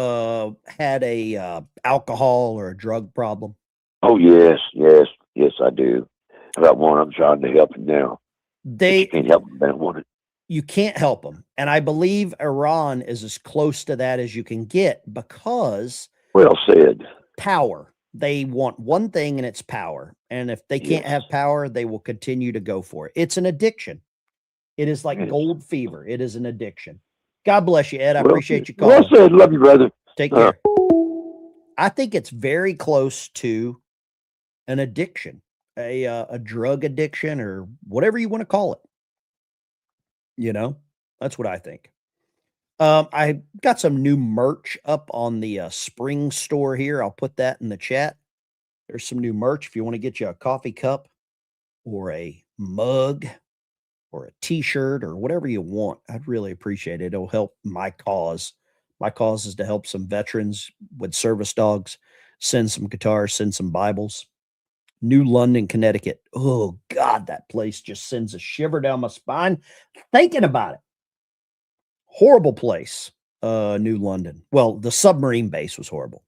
had a alcohol or a drug problem? Oh, yes, I do. I got one. I'm trying to help him now. They Can't help him. They don't want it. You can't help them. And I believe Iran is as close to that as you can get because Well said. Power. They want one thing and it's power. And if they can't have power, they will continue to go for it. It's an addiction. It is like gold fever. It is an addiction. God bless you, Ed. I appreciate you calling. Well said. Love you, brother. Take care. I think it's very close to an addiction, a drug addiction or whatever you want to call it. You know, that's what I think. I got some new merch up on the Spring store here. I'll put that in the chat. There's some new merch if you want to get you a coffee cup or a mug or a t-shirt or whatever you want. I'd really appreciate it. It'll help my cause. My cause is to help some veterans with service dogs, send some guitars, send some Bibles. New London, Connecticut. Oh, God, that place just sends a shiver down my spine thinking about it. Horrible place, New London. Well, the submarine base was horrible.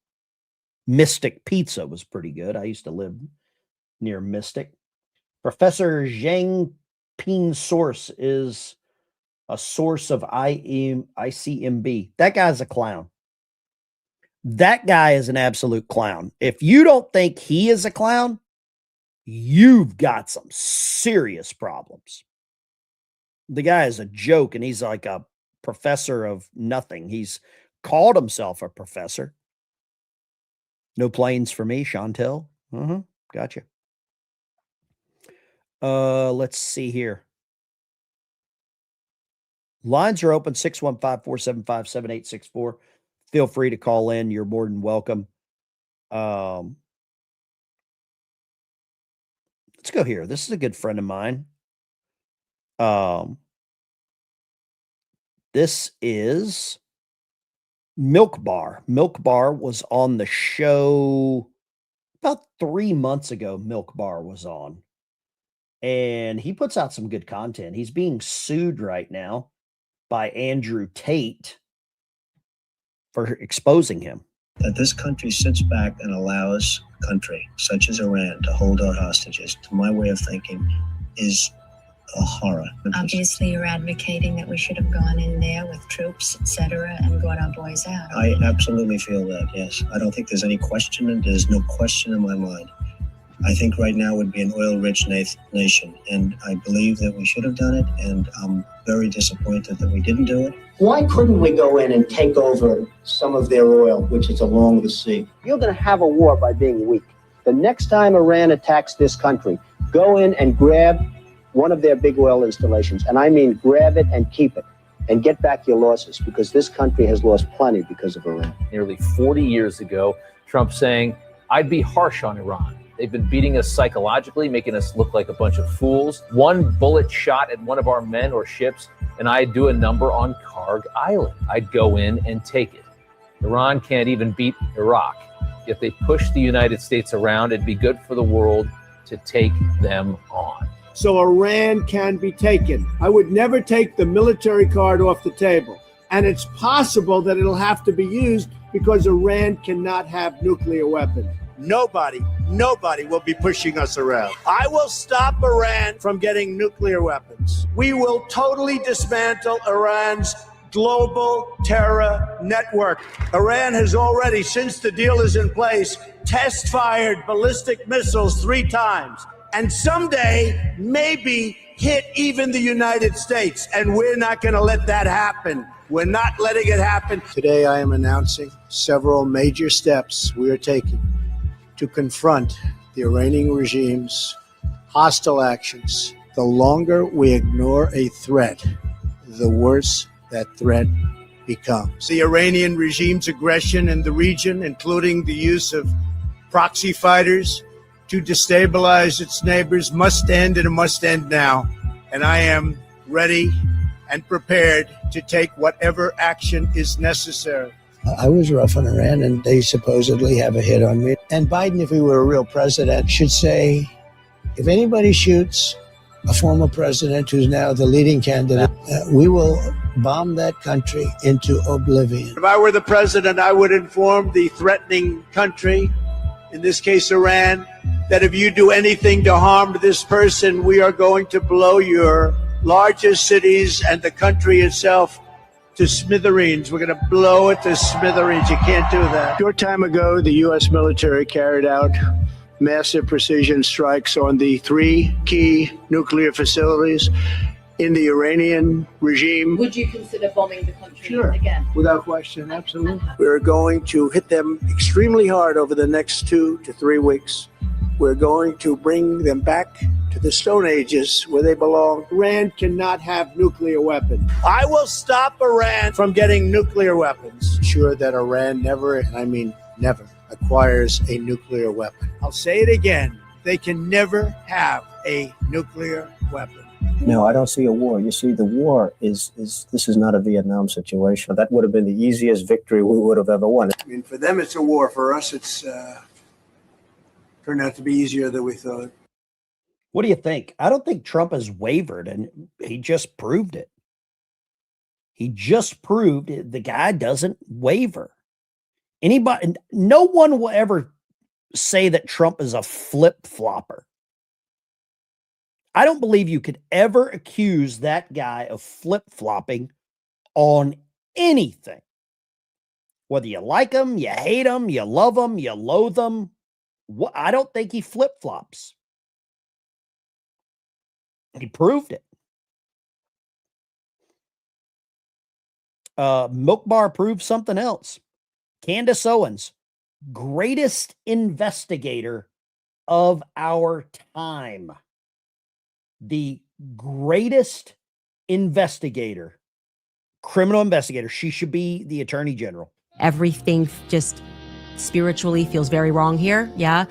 Mystic Pizza was pretty good. I used to live near Mystic. Professor Zhang Ping Source is a source of ICMB. That guy's a clown. That guy is an absolute clown. If you don't think he is a clown, you've got some serious problems. The guy is a joke, and he's like a professor of nothing. He's called himself a professor. No planes for me, Chantel. Gotcha. Let's see here. Lines are open, 615-475-7864. Feel free to call in. You're more than welcome. Let's go here. This is a good friend of mine. This is Milk Bar. Milk Bar was on the show about 3 months ago. Milk Bar was on. And he puts out some good content. He's being sued right now by Andrew Tate for exposing him. That this country sits back and allows a country such as Iran to hold our hostages, to my way of thinking, is a horror. Obviously, you're advocating that we should have gone in there with troops, etc., and brought our boys out. I absolutely feel that, yes. I don't think there's any question, and there's no question in my mind. I think right now would be an oil-rich nation, and I believe that we should have done it, and I'm very disappointed that we didn't do it. Why couldn't we go in and take over some of their oil, which is along the sea? You're going to have a war by being weak. The next time Iran attacks this country, go in and grab one of their big oil installations, and I mean grab it and keep it, and get back your losses, because this country has lost plenty because of Iran. Nearly 40 years ago, Trump saying, "I'd be harsh on Iran. They've been beating us psychologically, making us look like a bunch of fools. One bullet shot at one of our men or ships, and I'd do a number on Karg Island. I'd go in and take it. Iran can't even beat Iraq. If they push the United States around, it'd be good for the world to take them on." So Iran can be taken. I would never take the military card off the table. And it's possible that it'll have to be used because Iran cannot have nuclear weapons. Nobody will be pushing us around. I will stop Iran from getting nuclear weapons. We will totally dismantle Iran's global terror network. Iran has already, since the deal is in place, test-fired ballistic missiles 3 times. And someday, maybe hit even the United States. And we're not going to let that happen. We're not letting it happen. Today, I am announcing several major steps we are taking to confront the Iranian regime's hostile actions. The longer we ignore a threat, the worse that threat becomes. The Iranian regime's aggression in the region, including the use of proxy fighters to destabilize its neighbors, must end, and it must end now. And I am ready and prepared to take whatever action is necessary. I was rough on Iran, and they supposedly have a hit on me. And Biden, if he were a real president, should say, if anybody shoots a former president who's now the leading candidate, we will bomb that country into oblivion. If I were the president, I would inform the threatening country, in this case Iran, that if you do anything to harm this person, we are going to blow your largest cities and the country itself to smithereens. We're going to blow it to smithereens. You can't do that. A short time ago, the U.S. military carried out massive precision strikes on the 3 key nuclear facilities in the Iranian regime. Would you consider bombing the country again? Without question, absolutely. We're going to hit them extremely hard over the next 2 to 3 weeks. We're going to bring them back to the Stone Ages where they belong. Iran cannot have nuclear weapons. I will stop Iran from getting nuclear weapons. Sure that Iran never, and I mean never, acquires a nuclear weapon. I'll say it again. They can never have a nuclear weapon. No, I don't see a war. You see, the war is this is not a Vietnam situation. That would have been the easiest victory we would have ever won. I mean, for them, it's a war. For us, it's turned out to be easier than we thought. What do you think? I don't think Trump has wavered, and he just proved it. He just proved it. The guy doesn't waver. Anybody, no one will ever say that Trump is a flip-flopper. I don't believe you could ever accuse that guy of flip-flopping on anything. Whether you like him, you hate him, you love him, you loathe him. I don't think he flip-flops. He proved it. Milk Bar proved something else. Candace Owens, greatest investigator of our time. The greatest investigator, criminal investigator. She should be the attorney general. Everything just spiritually feels very wrong here. Yeah.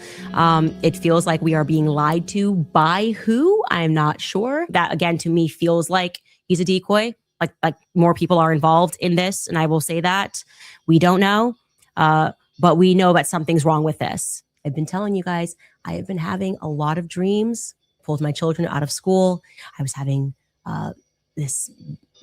It feels like we are being lied to by who? I'm not sure. That again, to me, feels like he's a decoy. Like more people are involved in this. And I will say that we don't know, but we know that something's wrong with this. I've been telling you guys, I have been having a lot of dreams, pulled my children out of school. I was having this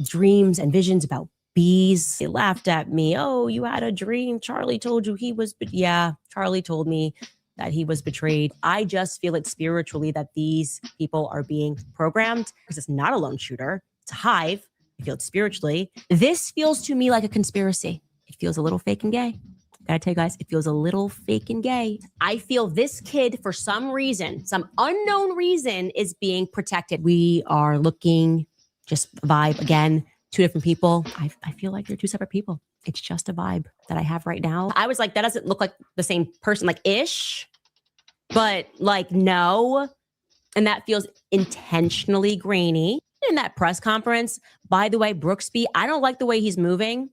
dreams and visions about bees. They laughed at me. Oh, you had a dream. Charlie told you he was, but yeah, Charlie told me that he was betrayed. I just feel it spiritually that these people are being programmed because it's not a lone shooter. It's a hive. I feel it spiritually. This feels to me like a conspiracy. It feels a little fake and gay. Gotta tell you guys, it feels a little fake and gay. I feel this kid, for some reason, some unknown reason, is being protected. We are looking, just vibe again, 2 different people. I feel like they're 2 separate people. It's just a vibe that I have right now. I was like, that doesn't look like the same person, like ish, but like no. And that feels intentionally grainy. In that press conference, by the way, Brooksby, I don't like the way he's moving.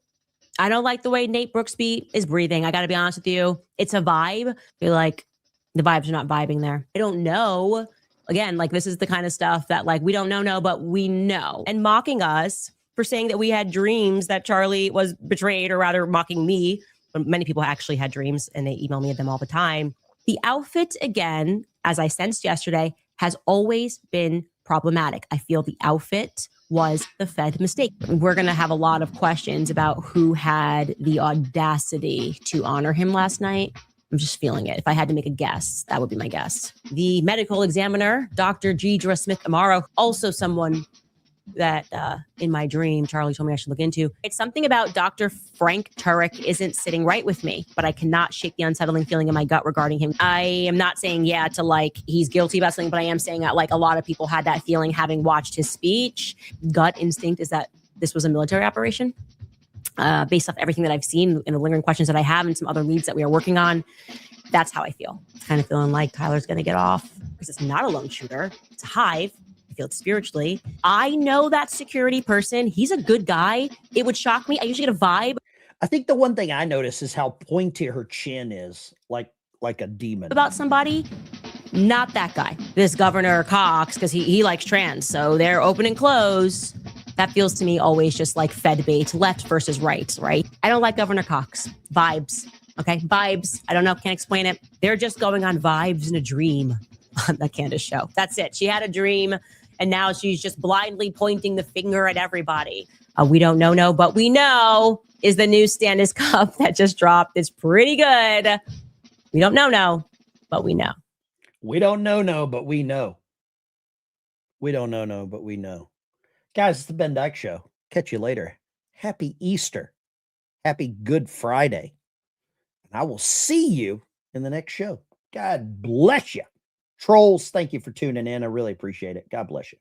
I don't like the way Nate Brooksby is breathing. I got to be honest with you. It's a vibe. I feel like the vibes are not vibing there. I don't know. Again, like this is the kind of stuff that like we don't know, but we know. And mocking us for saying that we had dreams that Charlie was betrayed, or rather mocking me. But many people actually had dreams and they email me them all the time. The outfit, again, as I sensed yesterday, has always been problematic. I feel the outfit was the Fed mistake. We're going to have a lot of questions about who had the audacity to honor him last night. I'm just feeling it. If I had to make a guess, that would be my guess. The medical examiner, Dr. Deidre Smith-Amaro, also someone that in my dream, Charlie told me I should look into. It's something about Dr. Frank Turek isn't sitting right with me, but I cannot shake the unsettling feeling in my gut regarding him. I am not saying, yeah, to like, he's guilty about something, but I am saying that like a lot of people had that feeling having watched his speech. Gut instinct is that this was a military operation. Based off everything that I've seen and the lingering questions that I have and some other leads that we are working on, that's how I feel. Kind of feeling like Tyler's going to get off because it's not a lone shooter. It's a hive. I feel it spiritually. I know that security person. He's a good guy. It would shock me. I usually get a vibe I think the one thing I notice is how pointy her chin is, like a demon. about somebody. Not that guy. This Governor Cox, because he likes trans. So they're open and close. That feels to me always just like Fed bait, left versus right, right? I don't like Governor Cox. Vibes. Okay, vibes. I don't know, can't explain it. They're just going on vibes in a dream on the Candace show. That's it. She had a dream, and now she's just blindly pointing the finger at everybody. We don't know, but we know is the new Stannis Cup that just dropped. It's pretty good. We don't know, but we know. We don't know, but we know. We don't know, but we know. Guys, it's the Ben Dyke Show. Catch you later. Happy Easter. Happy Good Friday. And I will see you in the next show. God bless you. Trolls, thank you for tuning in. I really appreciate it. God bless you.